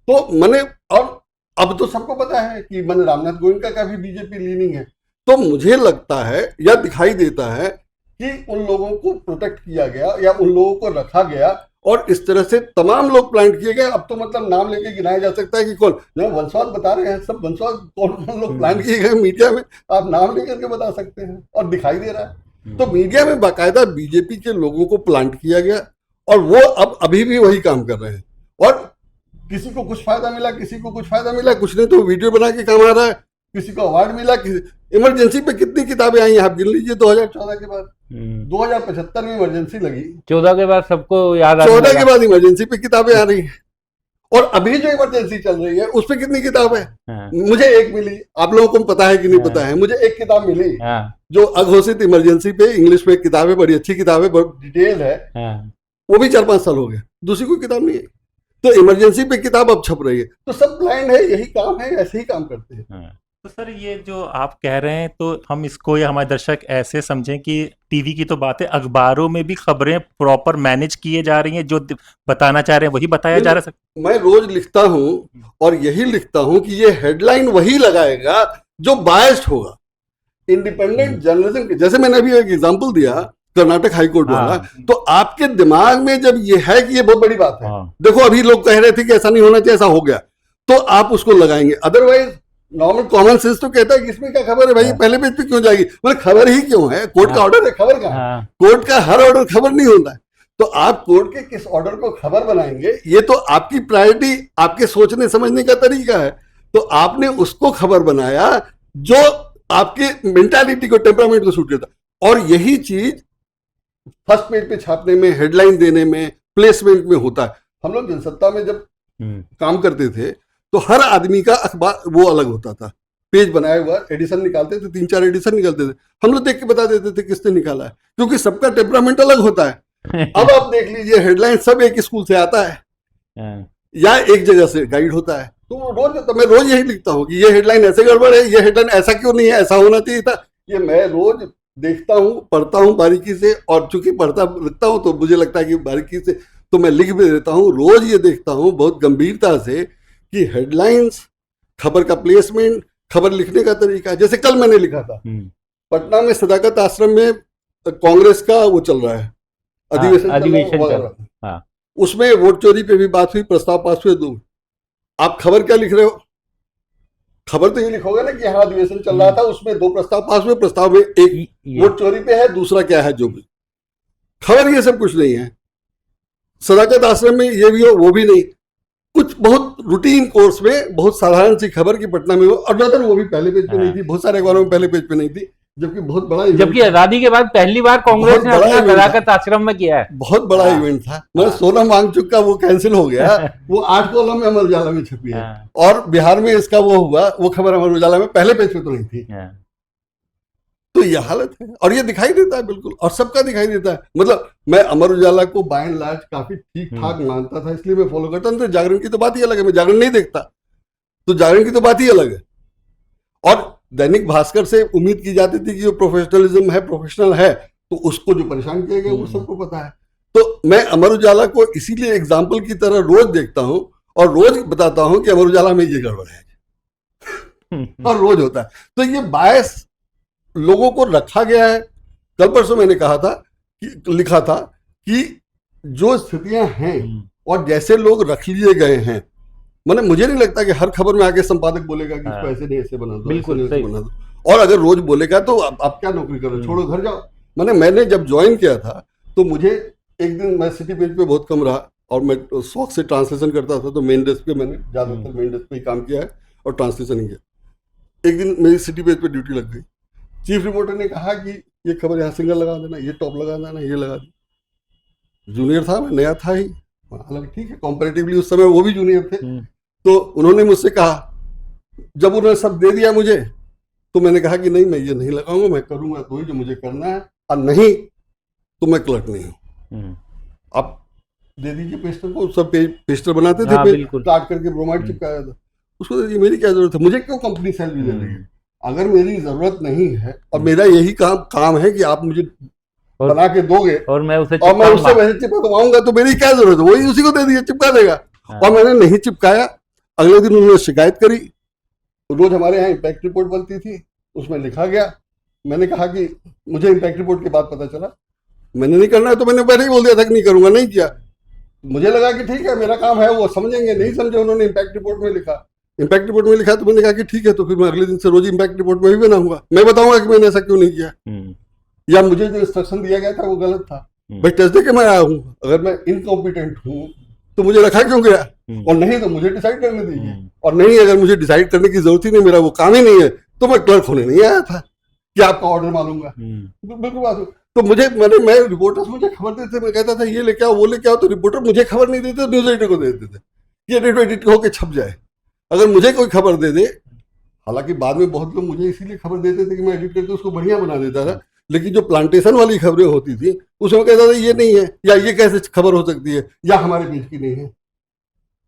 तो मैंने, और अब तो सबको पता है कि मैंने रामनाथ गोविंद का भी बीजेपी लीनिंग है। तो मुझे लगता है या दिखाई देता है कि उन लोगों को प्रोटेक्ट किया गया या उन लोगों को रखा गया, और इस तरह से तमाम लोग प्लांट किए गए। अब तो मतलब नाम लेके गिनाया जा सकता है कि कौन, जो वंशवाद बता रहे हैं सब वंशवाद कौन कौन लोग प्लांट किए गए मीडिया में, आप नाम लेकर के बता सकते हैं, और दिखाई दे रहा है। तो मीडिया में बाकायदा बीजेपी के लोगों को प्लांट किया गया, और वो अब अभी भी वही काम कर रहे हैं। और किसी को कुछ फायदा मिला, किसी को कुछ फायदा मिला, कुछ ने तो वीडियो बना के काम आ रहा है, किसी को अवार्ड मिला, इमरजेंसी पे कितनी किताबें आई हैं आप गिन लीजिए 2014 के बाद। 2075 में इमरजेंसी लगी, 14 के बाद सबको याद आ 14 के बाद इमरजेंसी पे किताबें आ रही हैं। और अभी जो इमरजेंसी चल रही है उस पे कितनी किताब है? हाँ, मुझे एक मिली, आप लोगों को पता है कि नहीं पता है, मुझे एक किताब मिली हाँ, जो अघोषित इमरजेंसी पे इंग्लिश में किताब है, बड़ी अच्छी किताब है, बहुत डिटेल है, हाँ, वो भी 4-5 साल हो गए, दूसरी कोई किताब नहीं है। तो इमरजेंसी पे किताब अब छप रही है, तो सब ब्लाइंड है, यही काम है, ऐसे ही काम करते हैं। हाँ। तो सर ये जो आप कह रहे हैं तो हम इसको या हमारे दर्शक ऐसे समझें कि टीवी की तो बात है, अखबारों में भी खबरें प्रॉपर मैनेज किए जा रही हैं, जो बताना चाह रहे हैं वही बताया जा रहा है। मैं रोज लिखता हूं और यही लिखता हूं कि ये हेडलाइन वही लगाएगा जो बायस्ड होगा। इंडिपेंडेंट जर्नलिज्म के, जैसे मैंने अभी एक एग्जांपल दिया कर्नाटक हाईकोर्ट वाला, तो आपके दिमाग में जब ये है कि ये बहुत बड़ी बात है, देखो अभी लोग कह रहे थे कि ऐसा नहीं होना चाहिए, ऐसा हो गया, तो आप उसको लगाएंगे। अदरवाइज नॉर्मल कॉमन सेंस तो कहता है कि इसमें क्या खबर है भाई, पहले पेज पे क्यों जाएगी, मतलब खबर ही क्यों है, कोर्ट का ऑर्डर है, खबर का है। कोर्ट का हर ऑर्डर खबर नहीं होता है, तो आप कोर्ट के किस ऑर्डर को खबर बनाएंगे, ये तो आपकी प्रायोरिटी, आपके सोचने समझने का तरीका है। तो आपने उसको खबर बनाया जो आपके मेंटालिटी को, टेम्परामेंट को सूट करता। और यही चीज फर्स्ट पेज पे छापने में, हेडलाइन देने में, प्लेसमेंट में होता है। हम लोग जनसत्ता में जब काम करते थे तो हर आदमी का अखबार वो अलग होता था, पेज बनाया हुआ, एडिशन निकालते थे, 3-4 एडिशन निकालते थे, हम लोग देख के बता देते थे किसने निकाला है, क्योंकि सबका टेम्परामेंट अलग होता है। अब आप देख लीजिए हेडलाइन सब एक स्कूल से आता है या एक जगह से गाइड होता है, तो मैं रोज यही लिखता हूँ कि ये हेडलाइन ऐसे गड़बड़ है, ये हेडलाइन ऐसा क्यों नहीं है, ऐसा होना चाहिए था। ये मैं रोज देखता हूँ, पढ़ता हूँ बारीकी से, और चूंकि पढ़ता लिखता हूँ तो मुझे लगता है कि बारीकी से तो मैं लिख भी देता हूँ। रोज ये देखता हूँ बहुत गंभीरता से कि हेडलाइंस, खबर का प्लेसमेंट, खबर लिखने का तरीका। जैसे कल मैंने लिखा था, पटना में सदाकत आश्रम में कांग्रेस का वो चल रहा है, अधिवेशन, उसमें वोट चोरी पे भी बात हुई, प्रस्ताव पास हुए 2। आप खबर क्या लिख रहे हो? खबर तो ये लिखोगे ना कि यहाँ अधिवेशन चल रहा था, उसमें 2 प्रस्ताव पास हुए, प्रस्ताव में एक वोट चोरी पे है, दूसरा क्या है, जो भी खबर, ये सब कुछ नहीं है। सदाकत आश्रम में ये भी हो, वो भी नहीं, कुछ बहुत रूटीन कोर्स में बहुत साधारण सी खबर की पटना में हो, और ज्यादातर वो भी पहले पेज पे नहीं थी, बहुत सारे अखबारों में पहले पेज पे नहीं थी, जबकि बहुत बड़ा, जबकि आजादी के बाद पहली बार कांग्रेस ने अपना सदाकत आश्रम में किया है, बहुत बड़ा इवेंट था। मतलब सोना मांगचुक का वो कैंसिल हो गया, वो 8 कॉलम में अमर उजाला में छपी है, और बिहार में इसका वो हुआ, वो खबर अमर उजाला में पहले पेज पे तो नहीं थी। तो ये हालत है, और ये दिखाई देता है बिल्कुल, और सबका दिखाई देता है। मतलब मैं अमर उजाला को बाय एंड लार्ज काफी ठीक ठाक मानता था, इसलिए मैं फॉलो करता था। जागरण की तो बात ही अलग है, मैं जागरण नहीं देखता, तो जागरण की तो बात ही अलग है। और दैनिक भास्कर से उम्मीद की जाती थी कि वो प्रोफेशनलिज्म है, प्रोफेशनल है, तो उसको जो परेशान किया गया वो सबको पता है। तो मैं अमर उजाला को इसीलिए एग्जाम्पल की तरह रोज देखता हूं और रोज बताता हूं कि अमर उजाला में ये गड़बड़ है, और रोज होता है। तो ये बायस लोगों को रखा गया है। कल परसों मैंने कहा था कि लिखा था कि जो स्थितियां हैं और जैसे लोग रख लिए गए हैं, मैंने, मुझे नहीं लगता कि हर खबर में आके संपादक बोलेगा कि इसको ऐसे नहीं ऐसे बना दो, बिल्कुल ऐसे बना दो। और अगर रोज बोलेगा तो आप क्या नौकरी करो, छोड़ो, घर जाओ। मैंने जब ज्वाइन किया था तो मुझे एक दिन, मैं सिटी पेज पे बहुत कम रहा और मैं शौक से ट्रांसलेशन करता था, तो मेन डेस्क पे मैंने ज्यादातर मेन डेस्क पे ही काम किया है और ट्रांसलेशन ही किया। एक दिन मेरी सिटी पेज पे ड्यूटी लग गई, चीफ रिपोर्टर ने कहा कि ये खबर यहाँ सिंगल लगा देना, ये टॉप लगा देना, ये लगा देना। जूनियर था, मैं नया था ही, हालांकि ठीक है, कंपैरेटिवली उस समय वो भी जूनियर थे। तो उन्होंने मुझसे कहा, जब उन्होंने सब दे दिया मुझे, तो मैंने कहा कि नहीं, मैं ये नहीं लगाऊंगा, मैं करूंगा तो ही जो मुझे करना है, और नहीं तो मैं क्लर्क नहीं हूँ। आप दे दीजिए पेस्टर को, सब पेस्टर बनाते थे, काट करके ब्रोमाइड चिपकाया था, उसको दे दीजिए, मेरी क्या जरूरत है, मुझे क्यों कंपनी सैलरी दे रही है? अगर मेरी जरूरत नहीं है और मेरा यही काम है कि आप मुझे बना के दोगे और मैं उससे वैसे चिपकवाऊंगा, तो मेरी क्या जरूरत है? वही उसी को दे दिया, चिपका देगा। और मैंने नहीं चिपकाया। अगले दिन उन्होंने शिकायत करी। रोज हमारे यहाँ इम्पैक्ट रिपोर्ट बनती थी, उसमें लिखा गया। मैंने कहा कि मुझे इम्पैक्ट रिपोर्ट के बाद पता चला मैंने नहीं करना है, तो मैंने पहले ही बोल दिया था कि नहीं करूंगा, नहीं किया। मुझे लगा कि ठीक है, मेरा काम है, वो समझेंगे, नहीं समझे, उन्होंने इम्पैक्ट रिपोर्ट में लिखा। इम्पैक्ट रिपोर्ट में लिखा तो मैंने कहा कि ठीक है, तो फिर मैं अगले दिन से रोज इम्पैक्ट रिपोर्ट में भी बनाऊंगा, मैं बताऊंगा कि मैंने ऐसा क्यों नहीं किया, या मुझे जो इंस्ट्रक्शन दिया गया था वो गलत था। भाई टेस्ट दे के मैं आया हूँ, अगर मैं इनकॉम्पिटेंट हूँ तो मुझे रखा क्यों गया, और नहीं तो मुझे डिसाइड करने दीजिए, और नहीं, अगर मुझे डिसाइड करने की जरूरत ही नहीं, मेरा वो काम ही नहीं है, तो मैं क्लर्क होने नहीं आया था कि आपका ऑर्डर मानूंगा। तो बिल्कुल बात हो। तो मैं रिपोर्टर्स मुझे खबर देते, मैं कहता था ये लेके आओ वो लेके आओ, तो रिपोर्टर मुझे खबर नहीं देते, न्यूज एडिटर को दे देते कि एडिट होकर छप जाए। अगर मुझे कोई खबर दे दे, हालांकि बाद में बहुत लोग मुझे इसीलिए खबर देते थे कि मैं एडिट करके उसको बढ़िया बना देता था, लेकिन जो प्लांटेशन वाली खबरें होती थी उसमें कहता था ये नहीं है, या ये कैसे खबर हो सकती है, या हमारे पेज की नहीं है।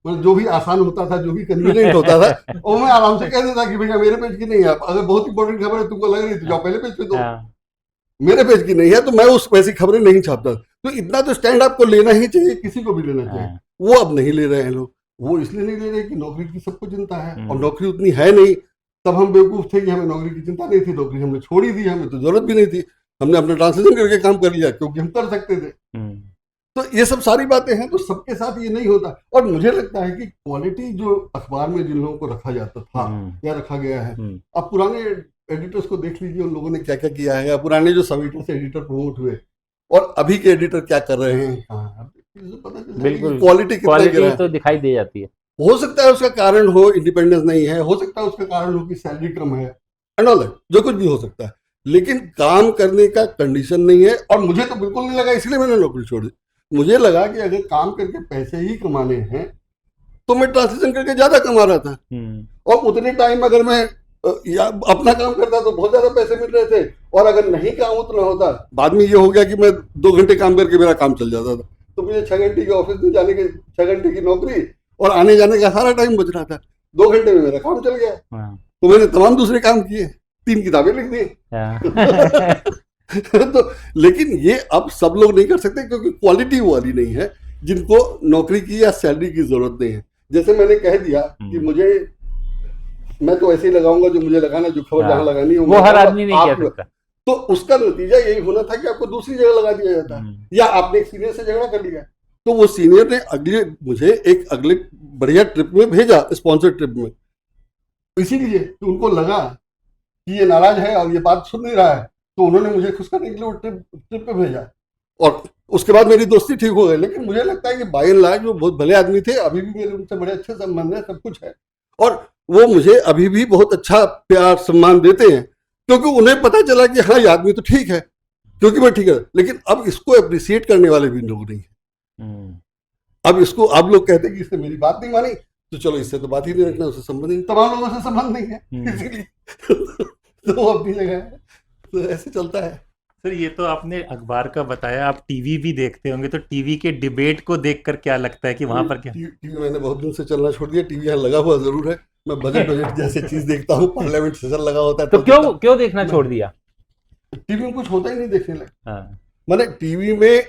मतलब जो भी आसान होता था, जो भी कन्वीनियंट होता था, वो मैं आराम से कह देता कि भैया मेरे पेज की नहीं है। अगर बहुत इंपॉर्टेंट खबर है तुमको लग रही थी, जाओ पहले पेज पे दो, मेरे पेज की नहीं है, तो मैं उस वैसी खबरें नहीं छापता। तो इतना तो स्टैंड आपको लेना ही चाहिए, किसी को भी लेना चाहिए। वो अब नहीं ले रहे हैं लोग। वो इसलिए नहीं ले रहे कि नौकरी की सबको चिंता है, और नौकरी उतनी है नहीं। तब हम बेवकूफ थे कि हमें नौकरी की चिंता नहीं थी, नौकरी हमने छोड़ी दी, हमें तो जरूरत भी नहीं थी, हमने अपना ट्रांसलेशन करके काम कर लिया क्योंकि हम कर सकते थे। तो ये सब सारी बातें हैं, तो सबके साथ ये नहीं होता। और मुझे लगता है कि क्वालिटी जो अखबार में जिन लोगों को रखा जाता था या रखा गया है, अब पुराने एडिटर्स को देख लीजिए, उन लोगों ने क्या क्या किया है, या पुराने जो सब एडिटर से एडिटर प्रमोट हुए और अभी के एडिटर क्या कर रहे हैं, पता चलता है कि क्वालिटी तो दिखाई दे जाती है। हो सकता है उसका कारण हो इंडिपेंडेंस नहीं है, हो सकता है उसका कारण हो कि सैलरी कम है, एंड ऑल दैट, जो कुछ भी हो सकता है, लेकिन काम करने का कंडीशन नहीं है। और मुझे तो बिल्कुल नहीं लगा, इसलिए मैंने नौकरी छोड़ दी। मुझे लगा कि अगर काम करके पैसे ही कमाने हैं तो मैं ट्रांसलेशन करके ज्यादा कमा रहा था, और उतने टाइम अगर मैं अपना काम करता तो बहुत ज्यादा पैसे मिल रहे थे, और अगर नहीं काम उतना होता, बाद में ये हो गया कि मैं 2 घंटे काम करके मेरा काम चल जाता था, तो मुझे 6 घंटे के ऑफिस में जाने के 6 घंटे की नौकरी और आने जाने का सारा टाइम बच रहा था, 2 घंटे में मेरा काम चल गया। तो मैंने तमाम दूसरे काम किए, 3 किताबें लिख दी। तो लेकिन ये अब सब लोग नहीं कर सकते, क्योंकि क्वालिटी वाली नहीं है जिनको नौकरी की या सैलरी की जरूरत नहीं है। जैसे मैंने कह दिया कि मैं तो ऐसे ही लगाऊंगा जो मुझे लगाना, जो खबर जहां लगानी है वो हर आदमी नहीं कह सकता। तो उसका नतीजा यही होना था कि आपको दूसरी जगह लगा दिया जाता, या आपने एक सीनियर से झगड़ा कर लिया, तो वो सीनियर ने मुझे एक अगले बढ़िया ट्रिप में भेजा, स्पॉन्सर ट्रिप में, इसीलिए कि उनको लगा कि ये नाराज है और ये बात सुन नहीं रहा है, तो उन्होंने मुझे खुश करने के लिए वो ट्रिप पे भेजा, और उसके बाद मेरी दोस्ती ठीक हो गई। लेकिन मुझे लगता है कि बाय एंड लार्ज वो बहुत भले आदमी थे, अभी भी मेरे उनसे बड़े अच्छे संबंध है, सब कुछ है, और वो मुझे अभी भी बहुत अच्छा प्यार सम्मान देते हैं, क्योंकि उन्हें पता चला कि हाँ ये आदमी तो ठीक है, क्योंकि मैं ठीक है। लेकिन अब इसको अप्रिशिएट करने वाले भी लोग नहीं है। अब इसको आप लोग कहते हैं कि इसने मेरी बात नहीं मानी, तो चलो इससे तो बात ही नहीं रखना, उससे संबंध नहीं, तमाम लोगों से संबंध नहीं है, इसीलिए तो वो अपनी जगह है, तो ऐसे चलता है। सर ये तो आपने अखबार का बताया, आप टीवी भी देखते होंगे, तो टीवी के डिबेट को देखकर क्या लगता है कि वहां पर क्या? टीवी मैंने बहुत दिन से चलना छोड़ दिया, टीवी यहाँ लगा हुआ जरूर है, मैं बजट जैसे चीज देखता हूँ, पार्लियामेंट सेशन लगा होता है तो क्यों देखना छोड़ दिया? टीवी में कुछ होता ही नहीं देखने लगे। मैंने टीवी में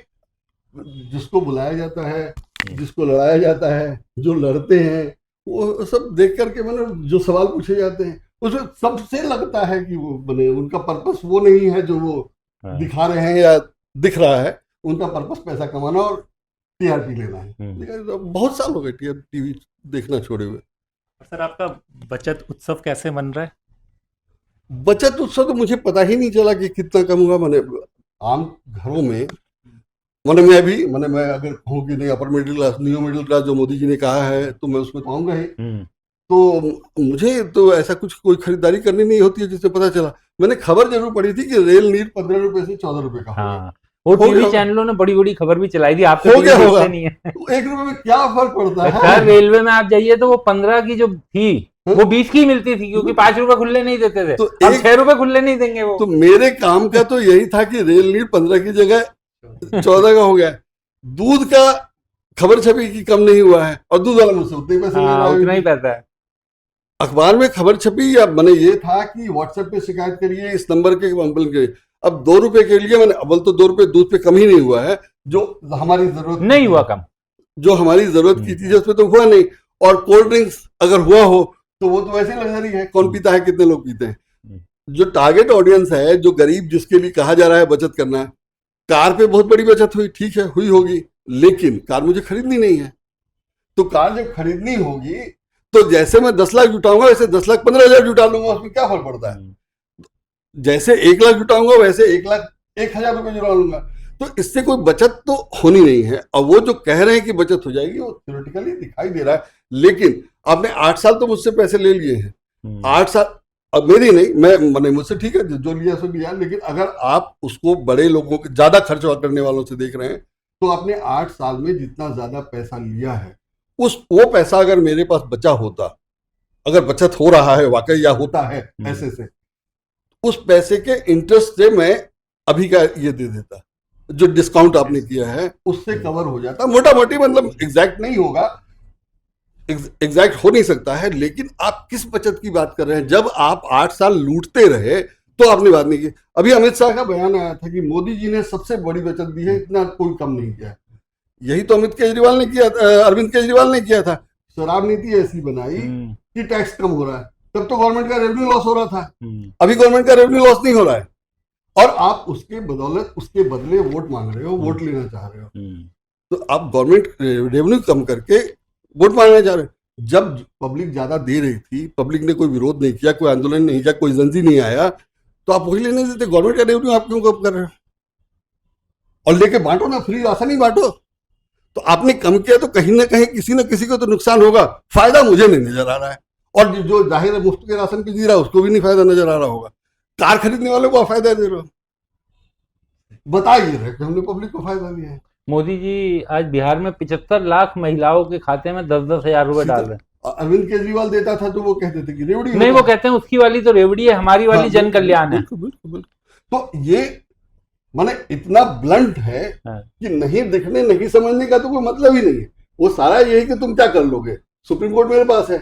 जिसको बुलाया जाता है, जिसको लड़ाया जाता है, जो लड़ते हैं, वो सब देख करके मैंने जो सवाल पूछे जाते हैं उसमें सबसे लगता है कि वो बने उनका पर्पस वो नहीं है जो वो दिखा रहे हैं या दिख रहा है, उनका पर्पस पैसा कमाना और टीआरपी लेना है। बहुत साल हो गए टीवी देखना छोड़े हुए। सर आपका बचत उत्सव कैसे मन रहा है? बचत उत्सव तो मुझे पता ही नहीं चला कि कितना कम हुआ। मैंने आम घरों में मैं अगर कहूँ कि नहीं upper middle class, new middle class जो मोदी जी ने कहा है, तो मैं उसमें कहूँगा ही। तो मुझे तो ऐसा कुछ कोई खरीदारी करनी नहीं होती है जिससे पता चला। मैंने खबर जरूर पढ़ी थी कि रेल नीर 15 रुपए से 14 रुपए का। वो टीवी चैनलों ने बड़ी बड़ी खबर भी चलाई थी, आपको होगा नहीं है। 1 रुपए में क्या फर्क पड़ता है? रेलवे में आप जाइए तो वो 15 की जो थी वो 20 की मिलती थी, क्योंकि 5 रुपए खुले नहीं देते थे, तो 6 रुपए खुले नहीं देंगे वो। तो मेरे काम का तो यही था कि रेल नीर 15 की जगह 14 का हो गया। दूध का खबर छपी की कम नहीं हुआ है, और दूध वाला मुझसे उतने पैसे ले रहा है, उतना ही पैसा है। अखबार में खबर छपी, या मैंने ये था कि व्हाट्सएप पे शिकायत करिए इस नंबर के कंपनी के। अब 2 रुपए के लिए मैंने अव्वल तो 2 रुपए दूध पे कम ही नहीं हुआ है, जो हमारी जरूरत नहीं हुआ कम, जो हमारी जरूरत की चीज उसमें तो हुआ नहीं। और कोल्ड ड्रिंक्स अगर हुआ हो तो वो तो वैसे लग्जरी है, कौन पीता है, कितने लोग पीते हैं। जो टारगेट ऑडियंस है, जो गरीब जिसके लिए कहा जा रहा है बचत करना, कार पे बहुत बड़ी बचत हुई, ठीक है हुई होगी, लेकिन कार मुझे खरीदनी नहीं है। तो कार जब खरीदनी होगी तो जैसे मैं 10 लाख जुटाऊंगा वैसे 10 लाख 15,000 जुटा लूंगा, उसमें क्या फर्क पड़ता है? जैसे 1 लाख जुटाऊंगा वैसे 1 लाख 1,000 रुपए जुटा लूंगा। तो इससे कोई बचत तो होनी नहीं है। और वो जो कह रहे हैं कि बचत हो जाएगी, वो थ्योरेटिकली दिखाई दे रहा है, लेकिन आपने 8 साल तो मुझसे पैसे ले लिए हैं। 8 साल अब मेरी नहीं, मैं मैंने मुझसे ठीक है जो लिया सो लिया, लेकिन अगर आप उसको बड़े लोगों के ज्यादा खर्च करने वालों से देख रहे हैं तो आपने 8 साल में जितना ज्यादा पैसा लिया है वो पैसा अगर मेरे पास बचा होता, अगर बचत हो रहा है वाकई या होता है ऐसे से, उस पैसे के इंटरेस्ट से मैं अभी का ये दे देता, जो डिस्काउंट आपने किया है उससे कवर हो जाता। मोटा मोटी मतलब एग्जैक्ट नहीं होगा, एग्जैक्ट हो नहीं सकता है, लेकिन आप किस बचत की बात कर रहे हैं? जब आप 8 साल लूटते रहे तो आपने बात नहीं की। अभी अमित शाह का बयान आया था कि मोदी जी ने सबसे बड़ी बचत दी है, इतना कोई कम नहीं किया। यही तो अरविंद केजरीवाल ने किया था। शराब नीति ऐसी बनाई कि टैक्स कम हो रहा है, तब तो गवर्नमेंट का रेवेन्यू लॉस हो रहा था, अभी गवर्नमेंट का रेवेन्यू लॉस नहीं हो रहा है, और आप उसके बदौलत उसके बदले वोट मांग रहे हो, वोट लेना चाह रहे हो। तो आप गवर्नमेंट रेवेन्यू कम करके वोट मांगने जा रहे हो। जब पब्लिक ज्यादा दे रही थी, पब्लिक ने कोई विरोध नहीं किया, कोई आंदोलन नहीं किया, कोई जंजी नहीं आया, तो आप वही लेने देते। गवर्नमेंट का रेवेन्यू आप क्यों कम कर रहे हो? और लेके बांटो ना, फ्री राशन ही बांटो। तो आपने कम किया तो कहीं ना कहीं किसी न किसी को तो नुकसान होगा, फायदा मुझे नहीं नजर आ रहा है। और जो जाहिर है मुफ्त के राशन पे जी रहा है उसको भी नहीं फायदा नजर आ रहा होगा। कार खरीदने वाले को आप फायदा दे रहे हो, बता ही रहे कि हमने पब्लिक को फायदा दिया है। मोदी जी आज बिहार में 75 लाख महिलाओं के खाते में 10-10 हजार रुपए डाल रहे हैं। अरविंद केजरीवाल देता था तो वो कहते थे कि रेवड़ी नहीं, वो कहते हैं उसकी वाली तो रेवड़ी है, हमारी वाली जन कल्याण है। बिल्कुल। तो ये माने इतना ब्लंट है कि नहीं दिखने नहीं समझने का तो कोई मतलब ही नहीं है। वो सारा यही कि तुम क्या कर लोगे, सुप्रीम कोर्ट मेरे पास है,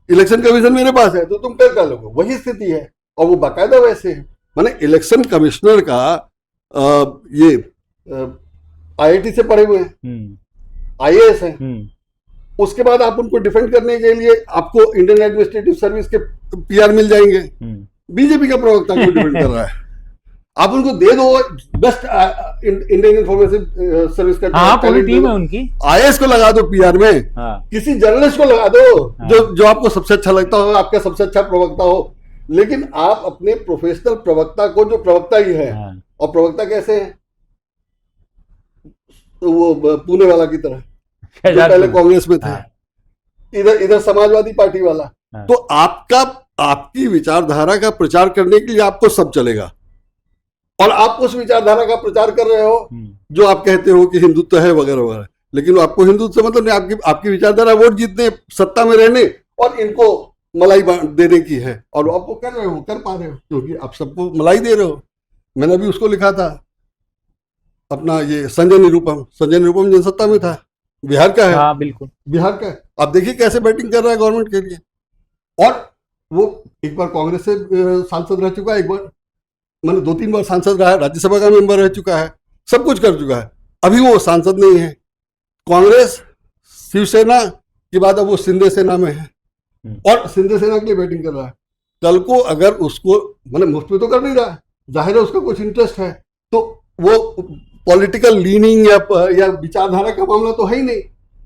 इलेक्शन कमीशन मेरे पास है, तो तुम क्या कर लोगे, वही स्थिति है। और वो बाकायदा वैसे है, माने इलेक्शन कमिश्नर का ये IIT से पढ़े हुए हैं, IAS हैं, उसके बाद आप उनको डिफेंड करने के लिए आपको इंडियन एडमिनिस्ट्रेटिव सर्विस के PR मिल जाएंगे। बीजेपी का प्रवक्ता को डिफेंड कर रहा है, आप उनको दे दो बेस्ट इंडियन इंफॉर्मेशन सर्विस का, हाँ, पूरी टीम है उनकी। IAS को लगा दो PR में, किसी जर्नलिस्ट को लगा दो जो आपको सबसे अच्छा लगता हो, आपका सबसे अच्छा प्रवक्ता हो। लेकिन आप अपने प्रोफेशनल प्रवक्ता को, जो प्रवक्ता ही है, और प्रवक्ता कैसे है, तो वो पुणे वाला की तरह जो पहले कांग्रेस में थे, इधर समाजवादी पार्टी वाला। तो आपकी विचारधारा का प्रचार करने के लिए आपको सब चलेगा, और आप उस विचारधारा का प्रचार कर रहे हो जो आप कहते हो कि हिंदुत्व है वगैरह वगैरह। लेकिन आपको हिंदुत्व से मतलब नहीं, आपकी विचारधारा वोट जीतने, सत्ता में रहने और इनको मलाई देने की है, और आप वो कर रहे हो, कर पा रहे हो, क्योंकि आप सबको मलाई दे रहे हो। मैंने अभी उसको लिखा था अपना, ये संजय निरुपम जनसत्ता में था, बिहार का है। हाँ, बिल्कुल बिहार का है। आप देखिए कैसे बैटिंग कर रहा है गवर्नमेंट के लिए, और वो एक बार कांग्रेस से सांसद रह चुका है, एक बार मैंने 2-3 बार सांसद रहा है, राज्यसभा का मेंबर रह चुका है, सब कुछ कर चुका है। अभी वो सांसद नहीं है, कांग्रेस शिवसेना के बाद अब वो शिंदे सेना में है, और शिंदे सेना के लिए बैटिंग कर रहा है। कल को अगर उसको मैंने मुफ्त में तो कर नहीं रहा है, जाहिर है उसका कुछ इंटरेस्ट है, तो वो पॉलिटिकल लीनिंग या विचारधारा का मामला तो है ही नहीं।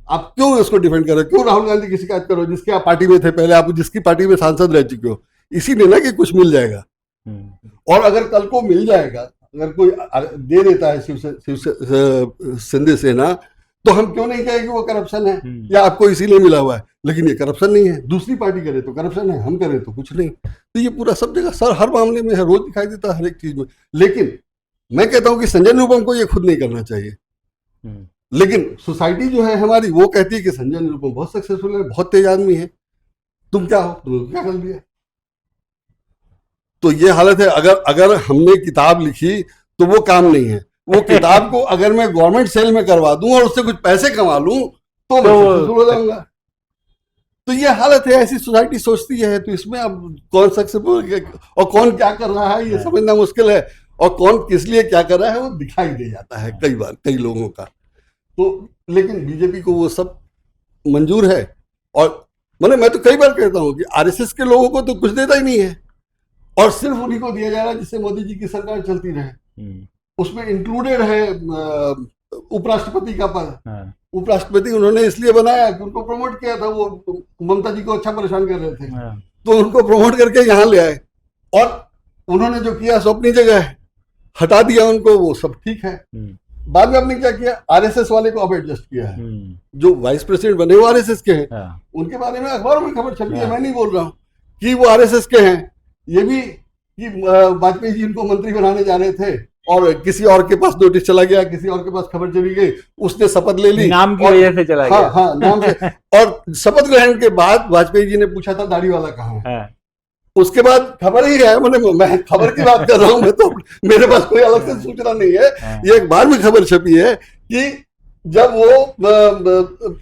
आप क्यों उसको डिफेंड कर रहे हो? क्यों राहुल गांधी की शिकायत करो, जिसके आप पार्टी में थे पहले, आप जिसकी पार्टी में सांसद रह चुके हो? इसीलिए ना कि कुछ मिल जाएगा, और अगर कल को मिल जाएगा, अगर कोई दे देता है शिंदे सेना, तो हम क्यों नहीं कहें कि वो करप्शन है या आपको इसीलिए मिला हुआ है। लेकिन ये करप्शन नहीं है, दूसरी पार्टी करे तो करप्शन है, हम करें तो कुछ नहीं। तो ये पूरा सब जगह सर हर मामले में है, रोज दिखाई देता है हर एक चीज में। लेकिन मैं कहता हूं कि संजय निरुपम को ये खुद नहीं करना चाहिए, लेकिन सोसाइटी जो है हमारी वो कहती है कि संजय निरुपम बहुत सक्सेसफुल है, बहुत तेज आदमी है, तुम क्या हो, तुमने क्या कर दिया। तो ये हालत है। अगर हमने किताब लिखी तो वो काम नहीं है। वो किताब को अगर मैं गवर्नमेंट सेल में करवा दूं और उससे कुछ पैसे कमा लूं तो मैं सक्सेसफुल हो जाऊंगा। तो ये हालत है, ऐसी सोसाइटी सोचती है। तो इसमें अब कौन सक्सेसफुल और कौन क्या कर रहा है ये समझना मुश्किल है, और कौन किस लिए क्या कर रहा है वो दिखाई दे जाता है कई बार कई लोगों का। तो लेकिन बीजेपी को वो सब मंजूर है। और मैं तो कई बार कहता हूं कि आरएसएस के लोगों को तो कुछ देता ही नहीं है, और सिर्फ उन्हीं को दिया जा रहा है जिससे मोदी जी की सरकार चलती रहे। उसमें इंक्लूडेड है उपराष्ट्रपति का पद। उपराष्ट्रपति उन्होंने इसलिए बनाया कि उनको प्रमोट किया था, वो ममता जी को अच्छा परेशान कर रहे थे, तो उनको प्रमोट करके यहाँ ले आए, और उन्होंने जो किया सो अपनी जगह है, हटा दिया उनको, वो सब ठीक है। बाद में आपने क्या किया, आरएसएस वाले को अब एडजस्ट किया है। जो वाइस प्रेसिडेंट बने वो आरएसएस के हैं, उनके बारे में अखबारों में खबर छपी है, मैं नहीं बोल रहा हूँ कि वो आरएसएस के हैं, ये भी कि वाजपेयी जी इनको मंत्री बनाने जा रहे थे और किसी और के पास नोटिस चला गया, किसी और के पास खबर चली गई, उसने शपथ ले ली, नाम की और वजह से चला हाँ गया। हाँ नाम से, और शपथ ग्रहण के बाद वाजपेयी जी ने पूछा था दाढ़ी वाला कहाँ है। हाँ, उसके बाद खबर ही है, मैं खबर की बात कर रहा हूँ, मैं तो मेरे पास कोई अलग से सूचना नहीं है। हाँ। ये एक बार में खबर छपी है कि जब वो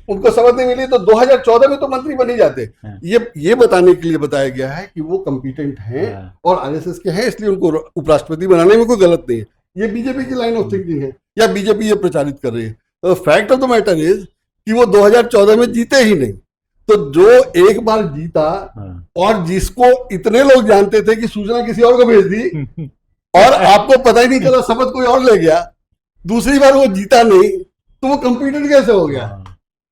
उनको शपथ नहीं मिली तो 2014 में तो मंत्री बन ही जाते। हाँ। ये बताने के लिए बताया गया है कि वो कॉम्पिटेंट हैं हाँ। और आरएसएस के हैं, इसलिए उनको उपराष्ट्रपति बनाने में कोई गलत नहीं है। ये बीजेपी की लाइन ऑफ थिंकिंग है या बीजेपी ये प्रचारित कर रही है। Fact of the matter is कि वो 2014 में जीते ही नहीं, तो जो एक बार जीता हाँ। और जिसको इतने लोग जानते थे कि सूचना किसी और को भेज दी और आपको पता ही नहीं चला, शपथ कोई और ले गया, दूसरी बार वो जीता नहीं, तो वो कॉम्पिटेंट कैसे हो गया?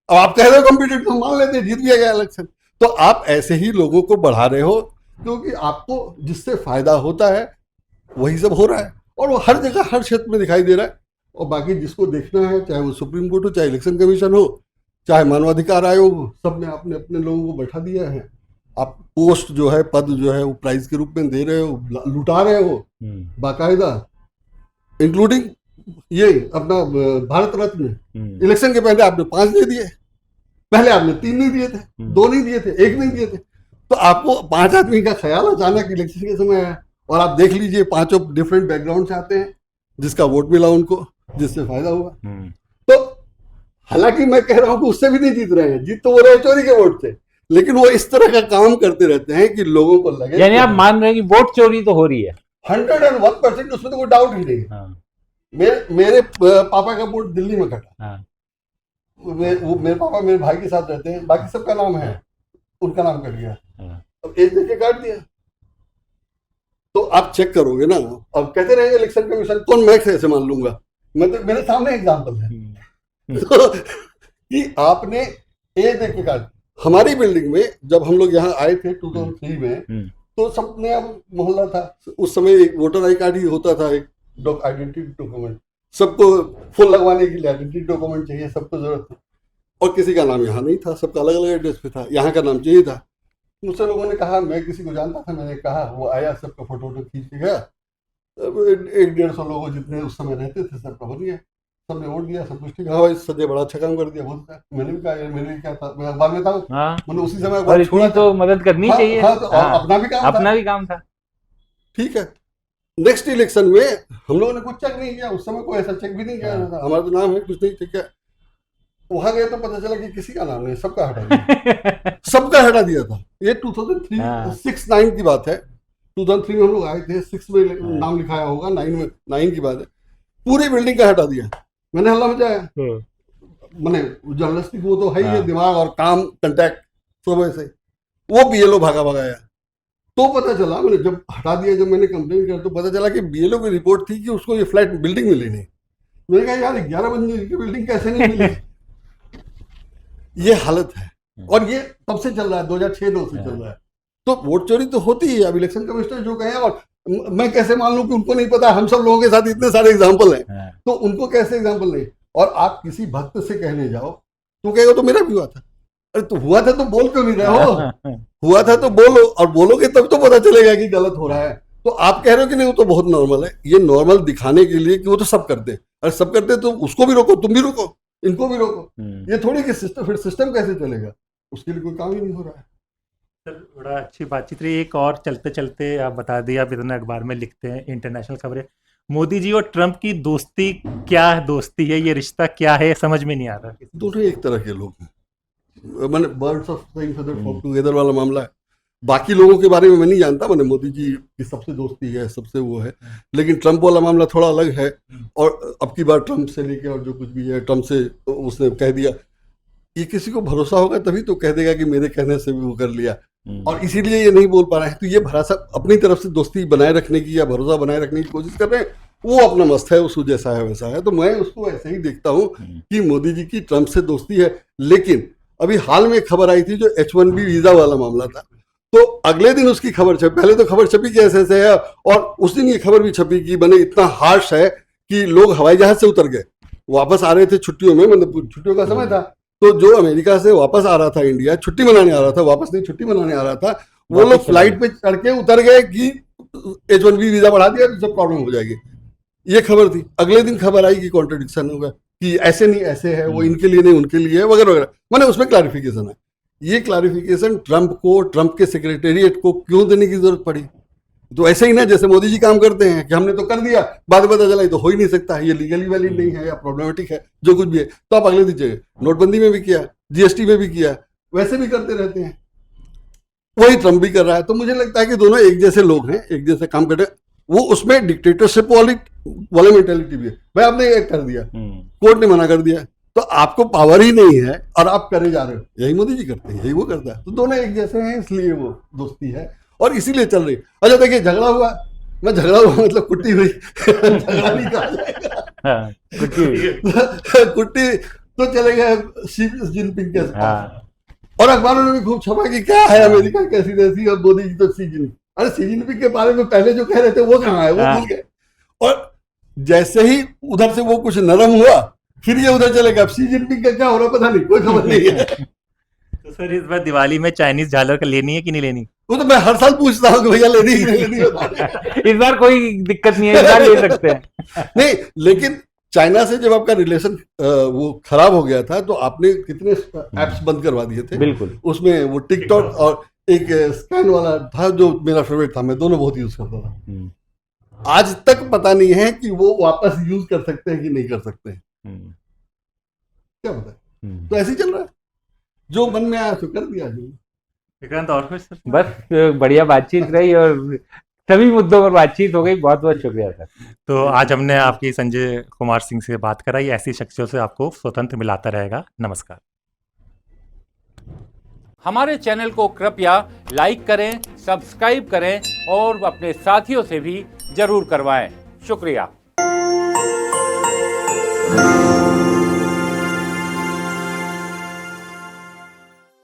अब आप कह रहे हो कॉम्पिटेंट, तो मान लेते जीत भी गया इलेक्शन। तो आप ऐसे ही लोगों को बढ़ा रहे हो, क्योंकि आपको जिससे फायदा होता है वही सब हो रहा है, और वो हर जगह हर क्षेत्र में दिखाई दे रहा है। और बाकी जिसको देखना है, चाहे वो सुप्रीम कोर्ट हो, चाहे इलेक्शन कमीशन हो, चाहे मानवाधिकार आयोग हो, सब ने अपने अपने लोगों को बैठा दिया है। आप पोस्ट जो है, पद जो है, वो प्राइज के रूप में दे रहे हो, लुटा रहे हो बाकायदा, इंक्लूडिंग ये अपना भारत रत्न। इलेक्शन के पहले आपने 5 दे दिए, पहले आपने 3 नहीं दिए थे, 2 नहीं दिए थे, 1 नहीं दिए थे, तो आपको 5 आदमी का ख्याल अचानक इलेक्शन के समय आया। और आप देख लीजिए, 5 डिफरेंट बैकग्राउंड से आते हैं, जिसका वोट मिला उनको, जिससे फायदा हुआ। तो हालांकि मैं कह रहा हूं कि उससे भी नहीं जीत रहे हैं, जीत तो वो रहे चोरी के वोट से, लेकिन वो इस तरह का काम करते रहते हैं कि लोगों को लगे, यानी आप मान रहे हैं कि वोट चोरी तो हो रही है 101%, उसमें तो कोई डाउट ही नहीं है। हाँ। मेरे पापा का वोट दिल्ली में कटा। हाँ। मेरे पापा मेरे भाई के साथ रहते हैं, बाकी सबका नाम है, उनका नाम कट गया। हाँ। अब एक देख के काट दिया, तो आप चेक करोगे ना। अब कहते रहे इलेक्शन कमीशन, कौन मैं ऐसे मान लूंगा, मैं तो मेरे सामने एग्जांपल है। तो कि आपने ए देख के काट। हमारी बिल्डिंग में जब हम लोग यहाँ आए थे 2003 में, तो सबने अब मोहल्ला था, उस समय एक वोटर आई कार्ड ही होता था, एक आइडेंटिटी डॉक्यूमेंट, सबको फुल लगवाने के लिए आइडेंटिटी डॉक्यूमेंट चाहिए, सबको जरूरत थी, और किसी का नाम यहाँ नहीं था, सबका अलग अलग एड्रेस पे था, यहाँ का नाम चाहिए था। मुझसे लोगों ने कहा, मैं किसी को जानता था, मैंने कहा, वो आया, सबका फोटो वोटो खींच के गया, 100-150 लोग जितने उस समय रहते थे, सबका बन गया, सबने वोट दिया, सब कुछ ठीक है। हाँ भाई, सजे बड़ा अच्छा काम कर दिया, बहुत अच्छा। मैंने भी कहा, मैंने क्या था, मैं अखबार में था, मैंने उसी समय और इतनी तो मदद करनी चाहिए। हाँ, तो अपना भी काम था, ठीक है। नेक्स्ट इलेक्शन में हम लोगों ने कुछ चेक नहीं किया, उस समय कोई ऐसा चेक भी नहीं किया था, हमारा तो नाम है, कुछ नहीं, ठीक है। वहां गए तो पता चला कि किसी का नाम नहीं, सबका हटा दिया सबका हटा दिया था। ये 2003-6-9 की बात है। 2003 में हम लोग आए थे, 6 में नाम लिखाया होगा, 9 की बात है। पूरी बिल्डिंग का हटा दिया, मैंने हल्ला मचाया। मैंने जर्नलिस्टिक वो तो है ही, दिमाग और काम, कंटेक्ट सुबह से, वो बीएलओ भागा आया, तो पता चला, मैंने जब हटा दिया, जब मैंने कंप्लेन किया तो पता चला कि बीएलओ की रिपोर्ट थी कि उसको ये फ्लैट बिल्डिंग मिली नहीं। मैंने कहा यार 11 मंजिल की बिल्डिंग कैसे नहीं मिली? ये हालत है, और ये तब से चल रहा है, 2006-9 से चल रहा है। तो वोट चोरी तो होती है। अब इलेक्शन कमिश्नर जो कहे, और मैं कैसे मान लूं कि उनको नहीं पता? हम सब लोगों के साथ इतने सारे एग्जाम्पल हैं, तो उनको कैसे एग्जाम्पल नहीं? और आप किसी भक्त से कहने जाओ तो कहेगा तो मेरा भी हुआ था। अरे तो हुआ था तो बोल क्यों नहीं रहे हो? हुआ था तो बोलो, और बोलोगे तब तो पता चलेगा कि गलत हो रहा है। तो आप कह रहे हो कि नहीं वो तो बहुत नॉर्मल है, ये नॉर्मल दिखाने के लिए कि वो तो सब करते हैं। अरे सब करते तो उसको भी रोको, तुम भी रोको, इनको भी रोको। ये थोड़ी कि सिस्टम कैसे चलेगा, उसके लिए कोई काम ही नहीं हो रहा है। सर बड़ा अच्छी बातचीत रही। एक और चलते चलते आप बता दिए, आप इतना अखबार में लिखते हैं, इंटरनेशनल खबरें, मोदी जी और ट्रंप की दोस्ती क्या दोस्ती है, ये रिश्ता क्या है, समझ में नहीं आ रहा। दोनों एक तरह के लोग हैं, मैंने birds of same feather flock together वाला मामला है। बाकी लोगों के बारे में मैं नहीं जानता, मैंने मोदी जी की सबसे दोस्ती है, सबसे वो है, लेकिन ट्रंप वाला मामला थोड़ा अलग है। और अब की बार ट्रंप से लेके और जो कुछ भी है, ट्रंप से उसने कह दिया, ये किसी को भरोसा होगा तभी तो कह देगा कि मेरे कहने से भी वो कर लिया, और इसीलिए ये नहीं बोल पा रहे हैं। तो ये भरोसा अपनी तरफ से दोस्ती बनाए रखने की या भरोसा बनाए रखने की कोशिश कर रहे हैं, वो अपना मस्त है, उसको जैसा है वैसा है। तो मैं उसको ऐसे ही देखता हूँ कि मोदी जी की ट्रंप से दोस्ती है। लेकिन अभी हाल में खबर आई थी जो H1B वीजा वाला मामला था, तो अगले दिन उसकी खबर छपी। पहले तो खबर छपी कि ऐसे है, और उस दिन ये खबर भी छपी कि बने इतना हार्श है कि लोग हवाई जहाज से उतर गए, वापस आ रहे थे छुट्टियों में, मतलब छुट्टियों का समय था, तो जो अमेरिका से वापस आ रहा था इंडिया, छुट्टी मनाने आ रहा था, वापस नहीं छुट्टी मनाने आ रहा था, वो लोग फ्लाइट पे चढ़ के उतर गए कि H1B वीजा बढ़ा दिया तो सब प्रॉब्लम हो जाएगी। ये खबर थी। अगले दिन खबर आई कि कॉन्ट्रडिक्शन होगा कि ऐसे नहीं ऐसे है, वो इनके लिए नहीं उनके लिए है वगैरह वगैरह। मैंने उसमें क्लैरिफिकेशन है। ये क्लैरिफिकेशन ट्रंप के सेक्रेटेरिएट को क्यों देने की जरूरत पड़ी? तो ऐसे ही ना जैसे मोदी जी काम करते हैं कि हमने तो कर दिया, बाद में पता चला ये तो हो ही नहीं सकता, ये लीगली वैलिड नहीं है या प्रॉब्लमेटिक है, जो कुछ भी है, तो आप अगले दिन चाहिए। नोटबंदी में भी किया, GST में भी किया, वैसे भी करते रहते हैं। वही ट्रंप भी कर रहा है। तो मुझे लगता है कि दोनों एक जैसे लोग हैं, एक जैसे काम कर रहे हैं। वो उसमें डिक्टेटरशिप वाली मेंटेलिटी भी है। भाई आपने ये कर दिया, कोर्ट ने मना कर दिया, तो आपको पावर ही नहीं है और आप करे जा रहे हो। यही मोदी जी करते हैं, यही वो करता है। तो दोनों एक जैसे हैं, इसलिए वो दोस्ती है और इसीलिए चल रही। अच्छा देखिए, झगड़ा हुआ, मैं झगड़ा हुआ मतलब कुट्टी हुई झगड़ा नहीं कहा जाएगा, कुट्टी तो चले गए शी जिनपिंग के साथ। और अखबारों ने भी खूब छपा कि क्या है अमेरिका कैसी तैसी, और मोदी जी तो शी जिनपिंग। अरे शी जिनपिंग के बारे में पहले जो कह रहे थे वो कहाँ है, वो भूल गए। और जैसे ही उधर से वो कुछ नरम हुआ, फिर ये उधर चले गए। अब शी जिनपिंग का क्या हो रहा पता नहीं, कोई खबर नहीं है। तो सर इस बार दिवाली में चाइनीज झालर का लेनी है कि नहीं लेनी? वो तो मैं हर साल पूछता हूँ कि भैया लेनी है कि नहीं लेनी। इस बार कोई दिक्कत नहीं है, इस बार ले सकते हैं। नहीं, लेकिन चाइना से जब आपका रिलेशन वो खराब हो गया था, तो आपने कितने एप्स बंद करवा दिए थे। बिल्कुल। उसमें वो टिकटॉक और एक स्कैन वाला था जो मेरा फेवरेट था, मैं दोनों बहुत यूज करता था। आज तक पता नहीं है कि वो वापस यूज कर सकते हैं कि नहीं कर सकते हैं, क्या पता है। तो ऐसे ही चल रहा है, जो मन में आया तो कर दिया। विक्रांत और कुछ? बस बढ़िया बातचीत रही और सभी मुद्दों पर बातचीत हो गई। बहुत बहुत शुक्रिया सर। तो आज हमने आपकी संजय कुमार सिंह से बात कराई। ऐसी शख्सियों से आपको स्वतंत्र मिलाता रहेगा। नमस्कार। हमारे चैनल को कृपया लाइक करें, सब्सक्राइब करें और अपने साथियों से भी जरूर करवाएं। शुक्रिया।